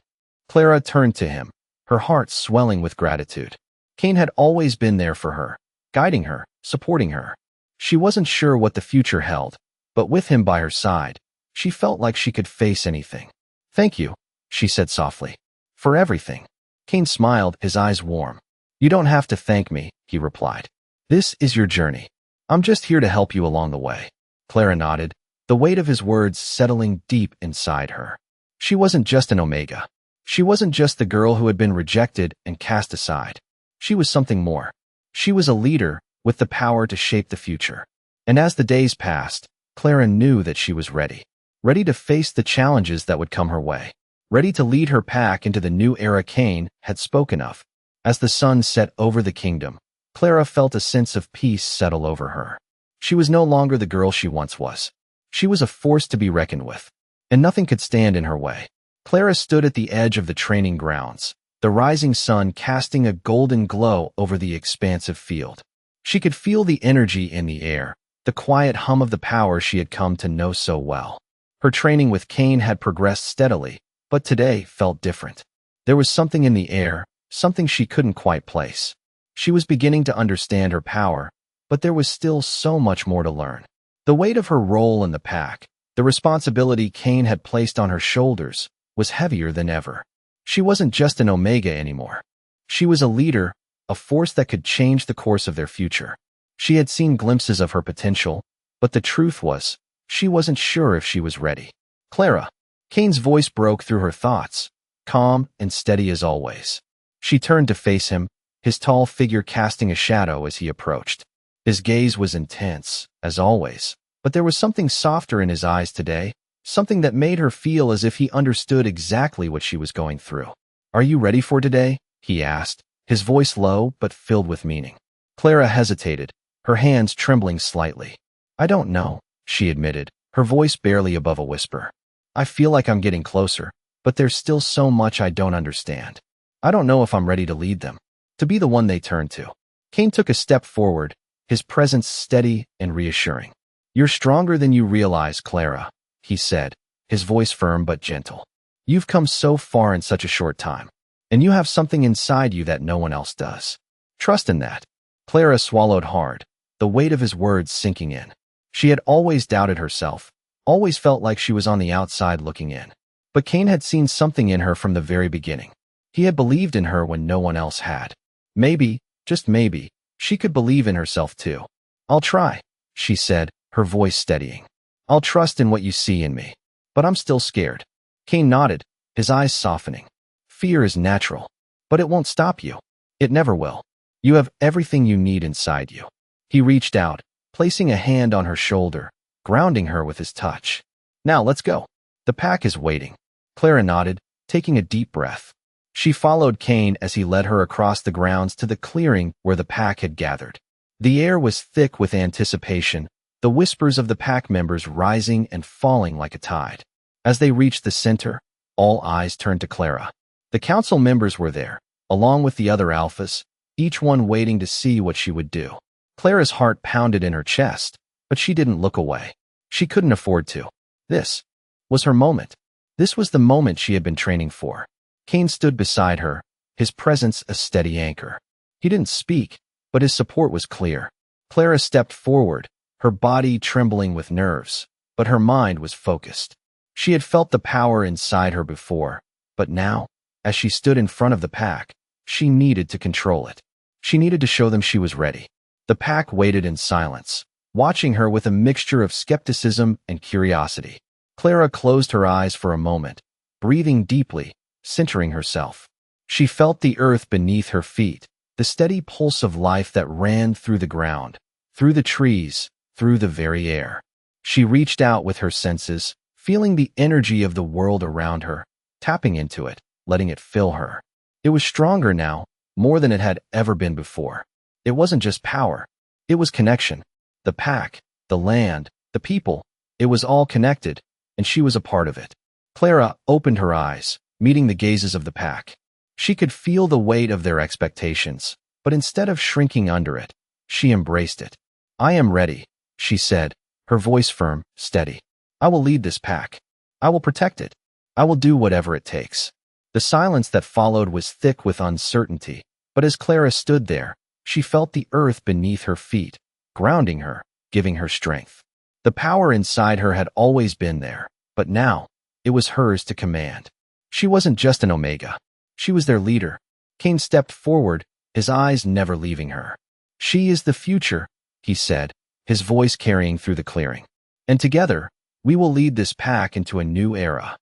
Clara turned to him, her heart swelling with gratitude. Cain had always been there for her, guiding her, supporting her. She wasn't sure what the future held, but with him by her side, She felt like she could face anything. "Thank you," she said softly. "For everything." Kane smiled, his eyes warm. "You don't have to thank me," he replied. "This is your journey. I'm just here to help you along the way." Clara nodded, the weight of his words settling deep inside her. She wasn't just an Omega. She wasn't just the girl who had been rejected and cast aside. She was something more. She was a leader with the power to shape the future. And as the days passed, Clara knew that she was ready. Ready to face the challenges that would come her way. Ready to lead her pack into the new era Kane had spoken of. As the sun set over the kingdom, Clara felt a sense of peace settle over her. She was no longer the girl she once was. She was a force to be reckoned with, and nothing could stand in her way. Clara stood at the edge of the training grounds, the rising sun casting a golden glow over the expansive field. She could feel the energy in the air, the quiet hum of the power she had come to know so well. Her training with Kane had progressed steadily, but today felt different. There was something in the air, something she couldn't quite place. She was beginning to understand her power, but there was still so much more to learn. The weight of her role in the pack, the responsibility Kane had placed on her shoulders, was heavier than ever. She wasn't just an Omega anymore. She was a leader, a force that could change the course of their future. She had seen glimpses of her potential, but the truth was, she wasn't sure if she was ready. "Clara." Kane's voice broke through her thoughts, calm and steady as always. She turned to face him, his tall figure casting a shadow as he approached. His gaze was intense, as always, but there was something softer in his eyes today, something that made her feel as if he understood exactly what she was going through. "Are you ready for today?" he asked, his voice low but filled with meaning. Clara hesitated, her hands trembling slightly. "I don't know," she admitted, her voice barely above a whisper. "I feel like I'm getting closer, but there's still so much I don't understand. I don't know if I'm ready to lead them, to be the one they turn to." Kane took a step forward, his presence steady and reassuring. "You're stronger than you realize, Clara," he said, his voice firm but gentle. "You've come so far in such a short time, and you have something inside you that no one else does. Trust in that." Clara swallowed hard, the weight of his words sinking in. She had always doubted herself, always felt like she was on the outside looking in. But Kane had seen something in her from the very beginning. He had believed in her when no one else had. Maybe, just maybe, she could believe in herself too. "I'll try," she said, her voice steadying. "I'll trust in what you see in me. But I'm still scared." Kane nodded, his eyes softening. "Fear is natural, but it won't stop you. It never will. You have everything you need inside you." He reached out, placing a hand on her shoulder, grounding her with his touch. "Now let's go. The pack is waiting." Clara nodded, taking a deep breath. She followed Kane as he led her across the grounds to the clearing where the pack had gathered. The air was thick with anticipation, the whispers of the pack members rising and falling like a tide. As they reached the center, all eyes turned to Clara. The council members were there, along with the other alphas, each one waiting to see what she would do. Clara's heart pounded in her chest, but she didn't look away. She couldn't afford to. This was her moment. This was the moment she had been training for. Kane stood beside her, his presence a steady anchor. He didn't speak, but his support was clear. Clara stepped forward, her body trembling with nerves, but her mind was focused. She had felt the power inside her before, but now, as she stood in front of the pack, she needed to control it. She needed to show them she was ready. The pack waited in silence, watching her with a mixture of skepticism and curiosity. Clara closed her eyes for a moment, breathing deeply, centering herself. She felt the earth beneath her feet, the steady pulse of life that ran through the ground, through the trees, through the very air. She reached out with her senses, feeling the energy of the world around her, tapping into it, letting it fill her. It was stronger now, more than it had ever been before. It wasn't just power. It was connection. The pack, the land, the people, it was all connected, and she was a part of it. Clara opened her eyes, meeting the gazes of the pack. She could feel the weight of their expectations, but instead of shrinking under it, she embraced it. "I am ready," she said, her voice firm, steady. "I will lead this pack. I will protect it. I will do whatever it takes." The silence that followed was thick with uncertainty, but as Clara stood there, she felt the earth beneath her feet, grounding her, giving her strength. The power inside her had always been there, But now, it was hers to command. She wasn't just an Omega. She was their leader. Cain stepped forward, his eyes never leaving her. "She is the future," he said, his voice carrying through the clearing. "And together, we will lead this pack into a new era."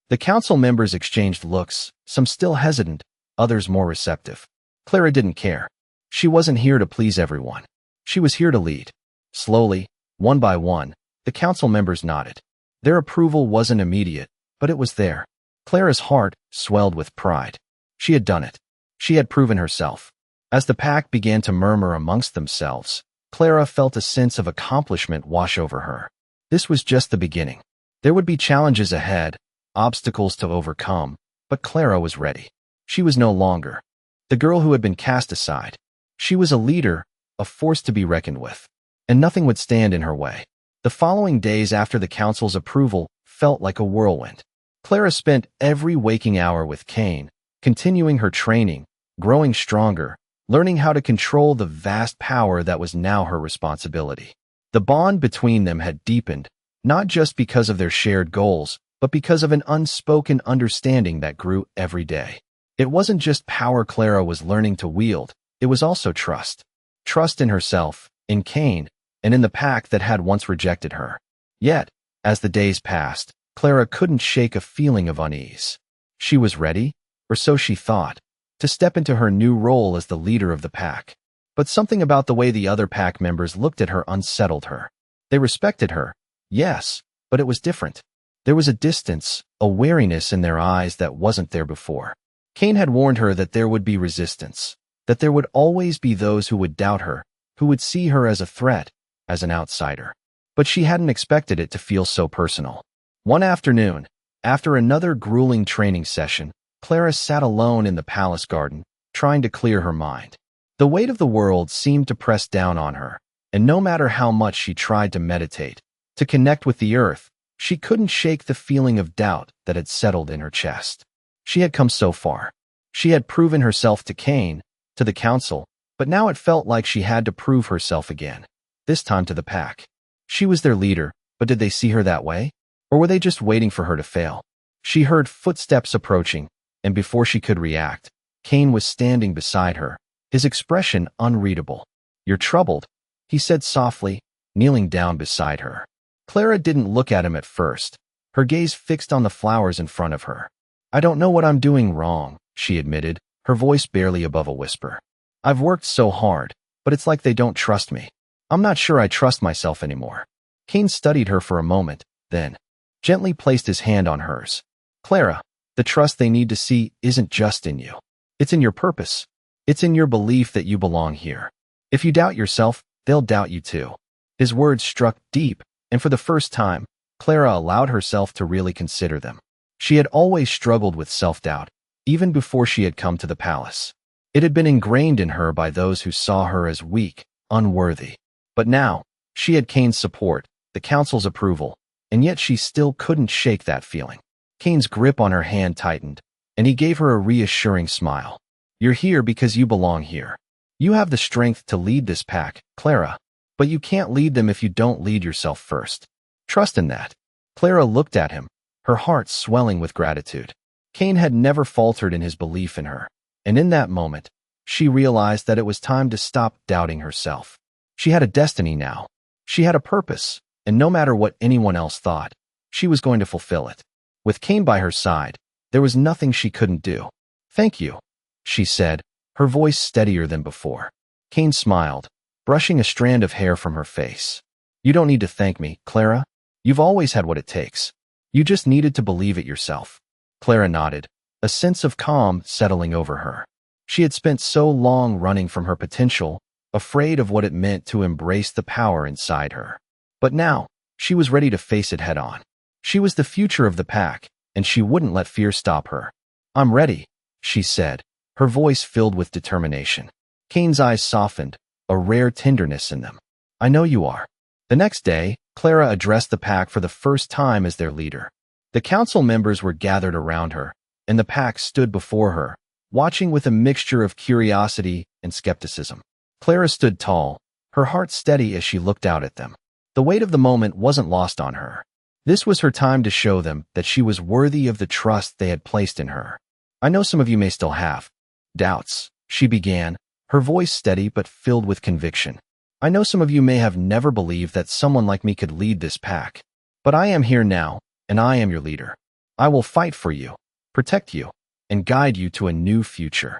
The council members exchanged looks, some still hesitant, others more receptive. Clara didn't care. She wasn't here to please everyone. She was here to lead. Slowly, one by one, the council members nodded. Their approval wasn't immediate, but it was there. Clara's heart swelled with pride. She had done it. She had proven herself. As the pack began to murmur amongst themselves, Clara felt a sense of accomplishment wash over her. This was just the beginning. There would be challenges ahead, obstacles to overcome, but Clara was ready. She was no longer the girl who had been cast aside. She was a leader, a force to be reckoned with, and nothing would stand in her way. The following days after the council's approval felt like a whirlwind. Clara spent every waking hour with Cain, continuing her training, growing stronger, learning how to control the vast power that was now her responsibility. The bond between them had deepened, not just because of their shared goals, but because of an unspoken understanding that grew every day. It wasn't just power Clara was learning to wield, it was also trust. Trust in herself, in Cain, and in the pack that had once rejected her. Yet, as the days passed, Clara couldn't shake a feeling of unease. She was ready, or so she thought, to step into her new role as the leader of the pack. But something about the way the other pack members looked at her unsettled her. They respected her, yes, but it was different. There was a distance, a wariness in their eyes that wasn't there before. Cain had warned her that there would be resistance, that there would always be those who would doubt her, who would see her as a threat, as an outsider. But she hadn't expected it to feel so personal. One afternoon, after another grueling training session, Clara sat alone in the palace garden, trying to clear her mind. The weight of the world seemed to press down on her, and no matter how much she tried to meditate, to connect with the earth, she couldn't shake the feeling of doubt that had settled in her chest. She had come so far. She had proven herself to Cain, to the council, but now it felt like she had to prove herself again, this time to the pack. She was their leader, but did they see her that way? Or were they just waiting for her to fail? She heard footsteps approaching, and before she could react, Cain was standing beside her, his expression unreadable. "You're troubled," he said softly, kneeling down beside her. Clara didn't look at him at first, her gaze fixed on the flowers in front of her. "I don't know what I'm doing wrong," she admitted, her voice barely above a whisper. "I've worked so hard, but it's like they don't trust me. I'm not sure I trust myself anymore." Cain studied her for a moment, then gently placed his hand on hers. "Clara, the trust they need to see isn't just in you. It's in your purpose. It's in your belief that you belong here. If you doubt yourself, they'll doubt you too." His words struck deep, and for the first time, Clara allowed herself to really consider them. She had always struggled with self-doubt, even before she had come to the palace. It had been ingrained in her by those who saw her as weak, unworthy. But now, she had Cain's support, the council's approval, and yet she still couldn't shake that feeling. Cain's grip on her hand tightened, and he gave her a reassuring smile. "You're here because you belong here. You have the strength to lead this pack, Clara, but you can't lead them if you don't lead yourself first. Trust in that." Clara looked at him, her heart swelling with gratitude. Cain had never faltered in his belief in her, and in that moment, she realized that it was time to stop doubting herself. She had a destiny now. She had a purpose, and no matter what anyone else thought, she was going to fulfill it. With Cain by her side, there was nothing she couldn't do. "Thank you," she said, her voice steadier than before. Cain smiled, brushing a strand of hair from her face. "You don't need to thank me, Clara. You've always had what it takes. You just needed to believe it yourself." Clara nodded, a sense of calm settling over her. She had spent so long running from her potential, afraid of what it meant to embrace the power inside her. But now, she was ready to face it head-on. She was the future of the pack, and she wouldn't let fear stop her. "I'm ready," she said, her voice filled with determination. Cain's eyes softened, a rare tenderness in them. "I know you are." The next day, Clara addressed the pack for the first time as their leader. The council members were gathered around her, and the pack stood before her, watching with a mixture of curiosity and skepticism. Clara stood tall, her heart steady as she looked out at them. The weight of the moment wasn't lost on her. This was her time to show them that she was worthy of the trust they had placed in her. I know some of you may still have doubts, she began, her voice steady but filled with conviction. I know some of you may have never believed that someone like me could lead this pack. But I am here now, and I am your leader. I will fight for you, protect you, and guide you to a new future.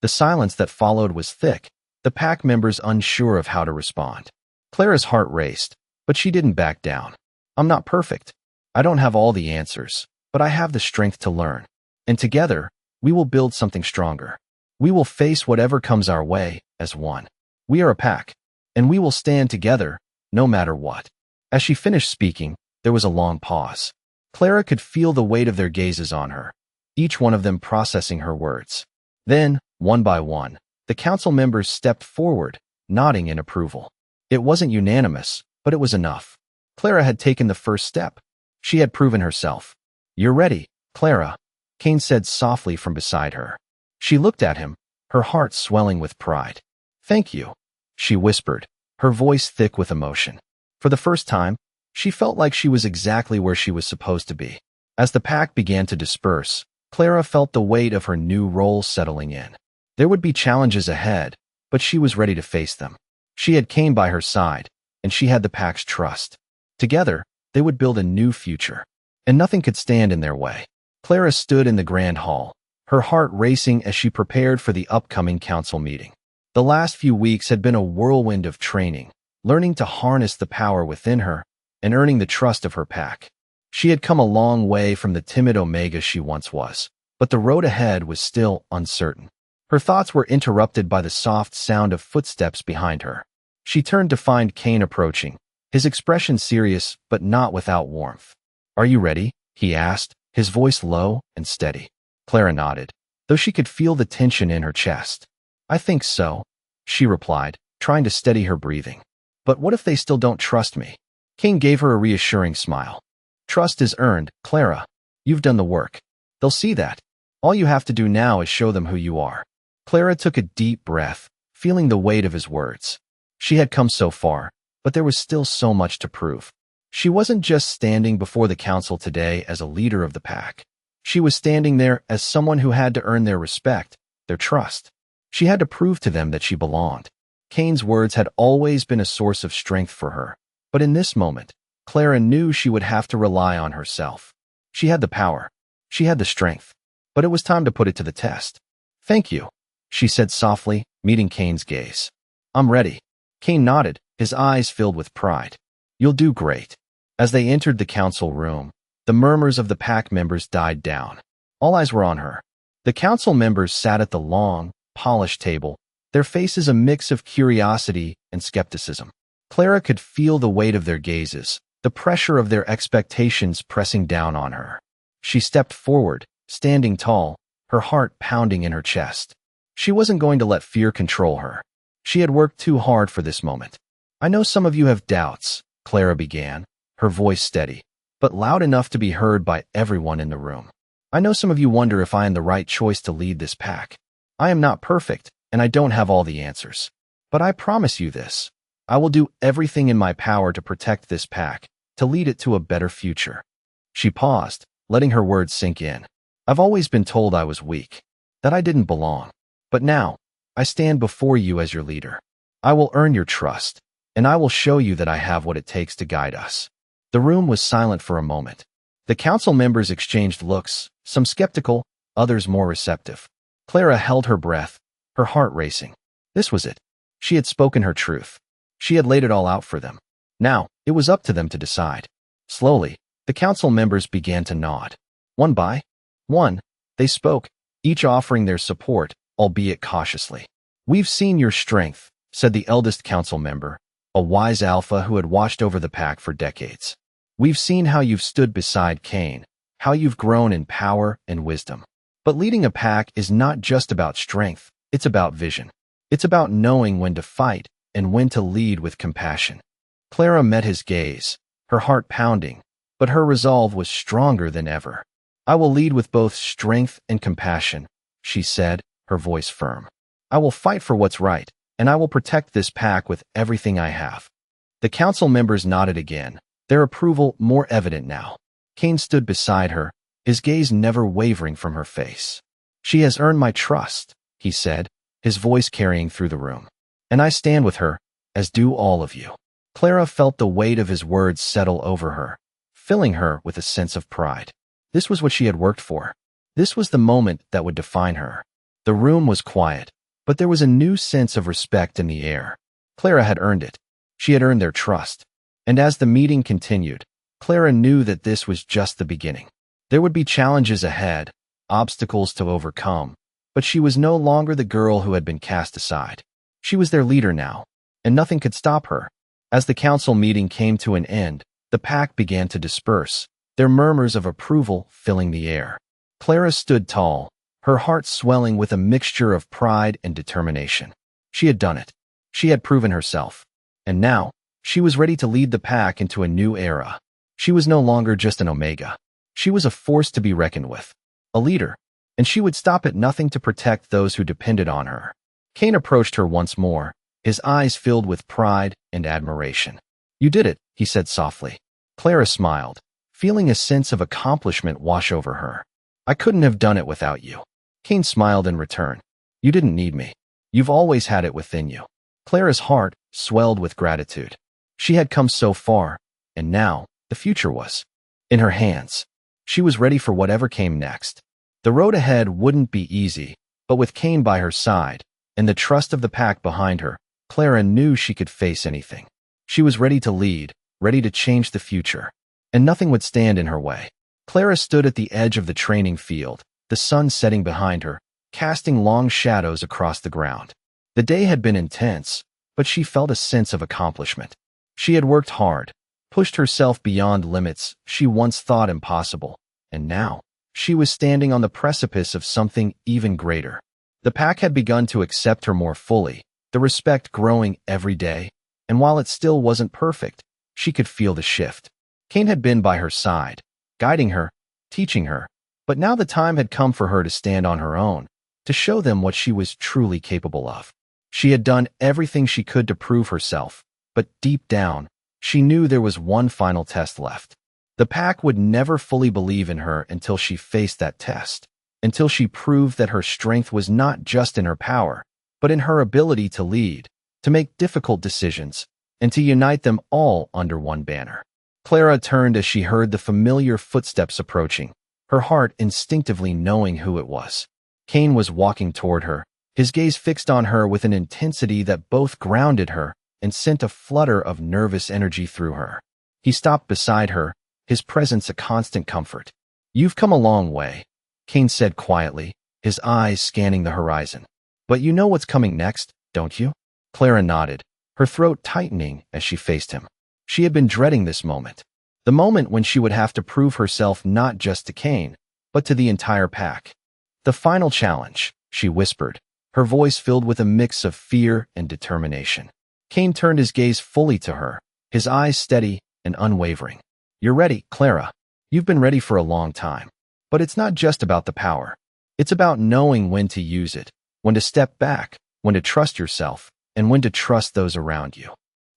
The silence that followed was thick, the pack members unsure of how to respond. Clara's heart raced, but she didn't back down. I'm not perfect. I don't have all the answers, but I have the strength to learn. And together, we will build something stronger. We will face whatever comes our way as one. We are a pack, and we will stand together, no matter what. As she finished speaking, there was a long pause. Clara could feel the weight of their gazes on her, each one of them processing her words. Then, one by one, the council members stepped forward, nodding in approval. It wasn't unanimous, but it was enough. Clara had taken the first step. She had proven herself. You're ready, Clara, Kane said softly from beside her. She looked at him, her heart swelling with pride. Thank you, she whispered, her voice thick with emotion. For the first time, she felt like she was exactly where she was supposed to be. As the pack began to disperse, Clara felt the weight of her new role settling in. There would be challenges ahead, but she was ready to face them. She had Kane by her side, and she had the pack's trust. Together, they would build a new future, and nothing could stand in their way. Clara stood in the grand hall, her heart racing as she prepared for the upcoming council meeting. The last few weeks had been a whirlwind of training, learning to harness the power within her and earning the trust of her pack. She had come a long way from the timid Omega she once was, but the road ahead was still uncertain. Her thoughts were interrupted by the soft sound of footsteps behind her. She turned to find Kane approaching, his expression serious but not without warmth. Are you ready? He asked, his voice low and steady. Clara nodded, though she could feel the tension in her chest. I think so, she replied, trying to steady her breathing. But what if they still don't trust me? Kane gave her a reassuring smile. Trust is earned, Clara. You've done the work. They'll see that. All you have to do now is show them who you are. Clara took a deep breath, feeling the weight of his words. She had come so far, but there was still so much to prove. She wasn't just standing before the council today as a leader of the pack. She was standing there as someone who had to earn their respect, their trust. She had to prove to them that she belonged. Kane's words had always been a source of strength for her, but in this moment, Clara knew she would have to rely on herself. She had the power. She had the strength. But it was time to put it to the test. Thank you, she said softly, meeting Kane's gaze. I'm ready. Kane nodded, his eyes filled with pride. You'll do great. As they entered the council room, the murmurs of the pack members died down. All eyes were on her. The council members sat at the long, polished table, their faces a mix of curiosity and skepticism. Clara could feel the weight of their gazes, the pressure of their expectations pressing down on her. She stepped forward, standing tall, her heart pounding in her chest. She wasn't going to let fear control her. She had worked too hard for this moment. I know some of you have doubts, Clara began, her voice steady, but loud enough to be heard by everyone in the room. I know some of you wonder if I am the right choice to lead this pack. I am not perfect, and I don't have all the answers. But I promise you this. I will do everything in my power to protect this pack, to lead it to a better future. She paused, letting her words sink in. I've always been told I was weak, that I didn't belong. But now, I stand before you as your leader. I will earn your trust, and I will show you that I have what it takes to guide us. The room was silent for a moment. The council members exchanged looks, some skeptical, others more receptive. Clara held her breath, her heart racing. This was it. She had spoken her truth. She had laid it all out for them. Now, it was up to them to decide. Slowly, the council members began to nod. One by one, they spoke, each offering their support, albeit cautiously. We've seen your strength, said the eldest council member, a wise alpha who had watched over the pack for decades. We've seen how you've stood beside Kane, how you've grown in power and wisdom. But leading a pack is not just about strength, it's about vision. It's about knowing when to fight and when to lead with compassion. Clara met his gaze, her heart pounding, but her resolve was stronger than ever. I will lead with both strength and compassion, she said, her voice firm. I will fight for what's right, and I will protect this pack with everything I have. The council members nodded again, their approval more evident now. Kane stood beside her, his gaze never wavering from her face. "She has earned my trust," he said, his voice carrying through the room. "And I stand with her, as do all of you." Clara felt the weight of his words settle over her, filling her with a sense of pride. This was what she had worked for. This was the moment that would define her. The room was quiet, but there was a new sense of respect in the air. Clara had earned it. She had earned their trust. And as the meeting continued, Clara knew that this was just the beginning. There would be challenges ahead, obstacles to overcome, but she was no longer the girl who had been cast aside. She was their leader now, and nothing could stop her. As the council meeting came to an end, the pack began to disperse, their murmurs of approval filling the air. Clara stood tall, her heart swelling with a mixture of pride and determination. She had done it. She had proven herself. And now, she was ready to lead the pack into a new era. She was no longer just an Omega. She was a force to be reckoned with, a leader, and she would stop at nothing to protect those who depended on her. Kane approached her once more, his eyes filled with pride and admiration. "You did it," he said softly. Clara smiled, feeling a sense of accomplishment wash over her. "I couldn't have done it without you." Kane smiled in return. "You didn't need me. You've always had it within you." Clara's heart swelled with gratitude. She had come so far, and now the future was in her hands. She was ready for whatever came next. The road ahead wouldn't be easy, but with Kane by her side and the trust of the pack behind her, Clara knew she could face anything. She was ready to lead, ready to change the future, and nothing would stand in her way. Clara stood at the edge of the training field, the sun setting behind her, casting long shadows across the ground. The day had been intense, but she felt a sense of accomplishment. She had worked hard, pushed herself beyond limits she once thought impossible, and now she was standing on the precipice of something even greater. The pack had begun to accept her more fully, the respect growing every day, and while it still wasn't perfect, she could feel the shift. Kane had been by her side, guiding her, teaching her, but now the time had come for her to stand on her own, to show them what she was truly capable of. She had done everything she could to prove herself, but deep down, she knew there was one final test left. The pack would never fully believe in her until she faced that test, until she proved that her strength was not just in her power, but in her ability to lead, to make difficult decisions, and to unite them all under one banner. Clara turned as she heard the familiar footsteps approaching, her heart instinctively knowing who it was. Kane was walking toward her, his gaze fixed on her with an intensity that both grounded her and sent a flutter of nervous energy through her. He stopped beside her, his presence a constant comfort. "You've come a long way," Kane said quietly, his eyes scanning the horizon. "But you know what's coming next, don't you?" Clara nodded, her throat tightening as she faced him. She had been dreading this moment. The moment when she would have to prove herself not just to Kane, but to the entire pack. "The final challenge," she whispered, her voice filled with a mix of fear and determination. Kane turned his gaze fully to her, his eyes steady and unwavering. "You're ready, Clara. You've been ready for a long time. But it's not just about the power. It's about knowing when to use it, when to step back, when to trust yourself, and when to trust those around you."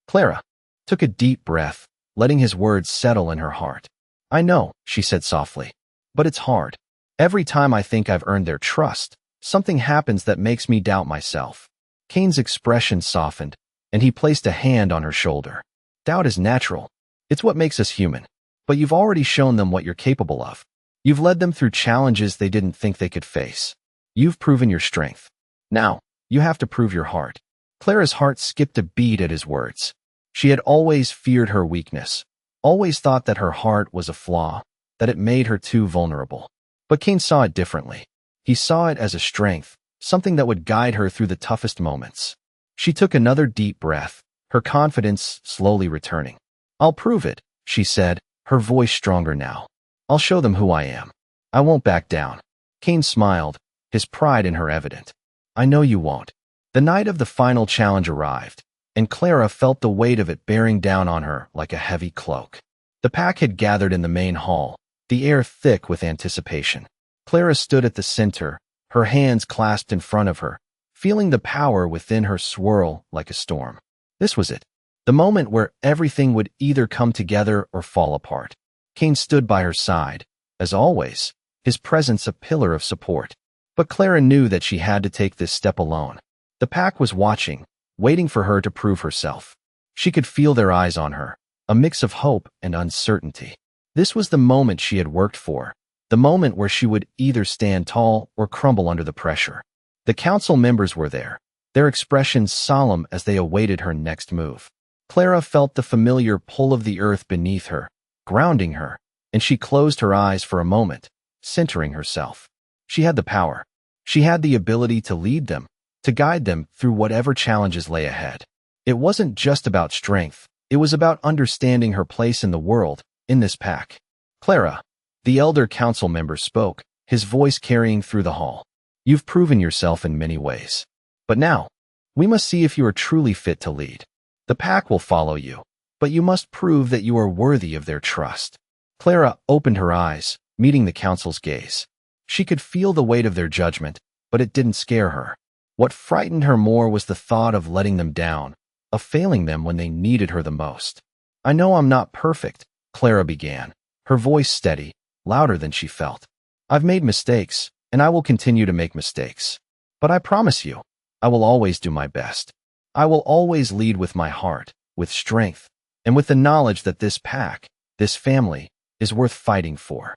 Clara took a deep breath, letting his words settle in her heart. "I know," she said softly, "but it's hard. Every time I think I've earned their trust, something happens that makes me doubt myself." Kane's expression softened, and he placed a hand on her shoulder. "Doubt is natural. It's what makes us human. But you've already shown them what you're capable of. You've led them through challenges they didn't think they could face. You've proven your strength. Now, you have to prove your heart." Clara's heart skipped a beat at his words. She had always feared her weakness, always thought that her heart was a flaw, that it made her too vulnerable. But Kane saw it differently. He saw it as a strength, something that would guide her through the toughest moments. She took another deep breath, her confidence slowly returning. "I'll prove it," she said, her voice stronger now. "I'll show them who I am. I won't back down." Kane smiled, his pride in her evident. "I know you won't." The night of the final challenge arrived, and Clara felt the weight of it bearing down on her like a heavy cloak. The pack had gathered in the main hall, the air thick with anticipation. Clara stood at the center, her hands clasped in front of her, feeling the power within her swirl like a storm. This was it. The moment where everything would either come together or fall apart. Kane stood by her side, as always, his presence a pillar of support. But Clara knew that she had to take this step alone. The pack was watching, waiting for her to prove herself. She could feel their eyes on her, a mix of hope and uncertainty. This was the moment she had worked for, the moment where she would either stand tall or crumble under the pressure. The council members were there, their expressions solemn as they awaited her next move. Clara felt the familiar pull of the earth beneath her, grounding her, and she closed her eyes for a moment, centering herself. She had the power. She had the ability to lead them, to guide them through whatever challenges lay ahead. It wasn't just about strength. It was about understanding her place in the world, in this pack. Clara, the elder council member spoke, his voice carrying through the hall. You've proven yourself in many ways. But now, we must see if you are truly fit to lead. The pack will follow you, but you must prove that you are worthy of their trust. Clara opened her eyes, meeting the council's gaze. She could feel the weight of their judgment, but it didn't scare her. What frightened her more was the thought of letting them down, of failing them when they needed her the most. I know I'm not perfect, Clara began, her voice steady, louder than she felt. I've made mistakes, and I will continue to make mistakes. But I promise you, I will always do my best. I will always lead with my heart, with strength, and with the knowledge that this pack, this family, is worth fighting for.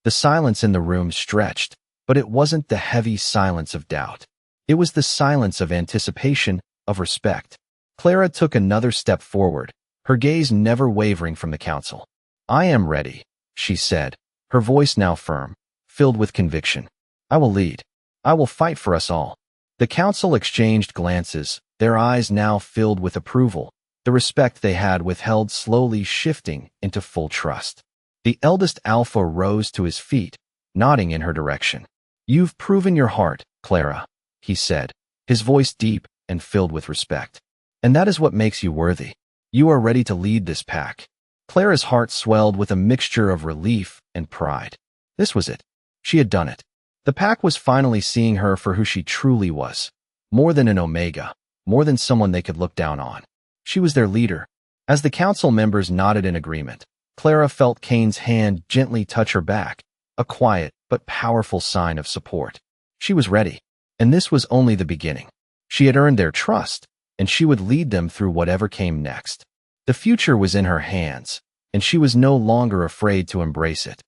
The silence in the room stretched, but it wasn't the heavy silence of doubt. It was the silence of anticipation, of respect. Clara took another step forward, her gaze never wavering from the council. I am ready, she said, her voice now firm, filled with conviction. I will lead. I will fight for us all. The council exchanged glances, their eyes now filled with approval, the respect they had withheld slowly shifting into full trust. The eldest alpha rose to his feet, nodding in her direction. You've proven your heart, Clara, he said, his voice deep and filled with respect. And that is what makes you worthy. You are ready to lead this pack. Clara's heart swelled with a mixture of relief and pride. This was it. She had done it. The pack was finally seeing her for who she truly was. More than an omega, more than someone they could look down on. She was their leader. As the council members nodded in agreement, Clara felt Kane's hand gently touch her back, a quiet but powerful sign of support. She was ready, and this was only the beginning. She had earned their trust, and she would lead them through whatever came next. The future was in her hands, and she was no longer afraid to embrace it.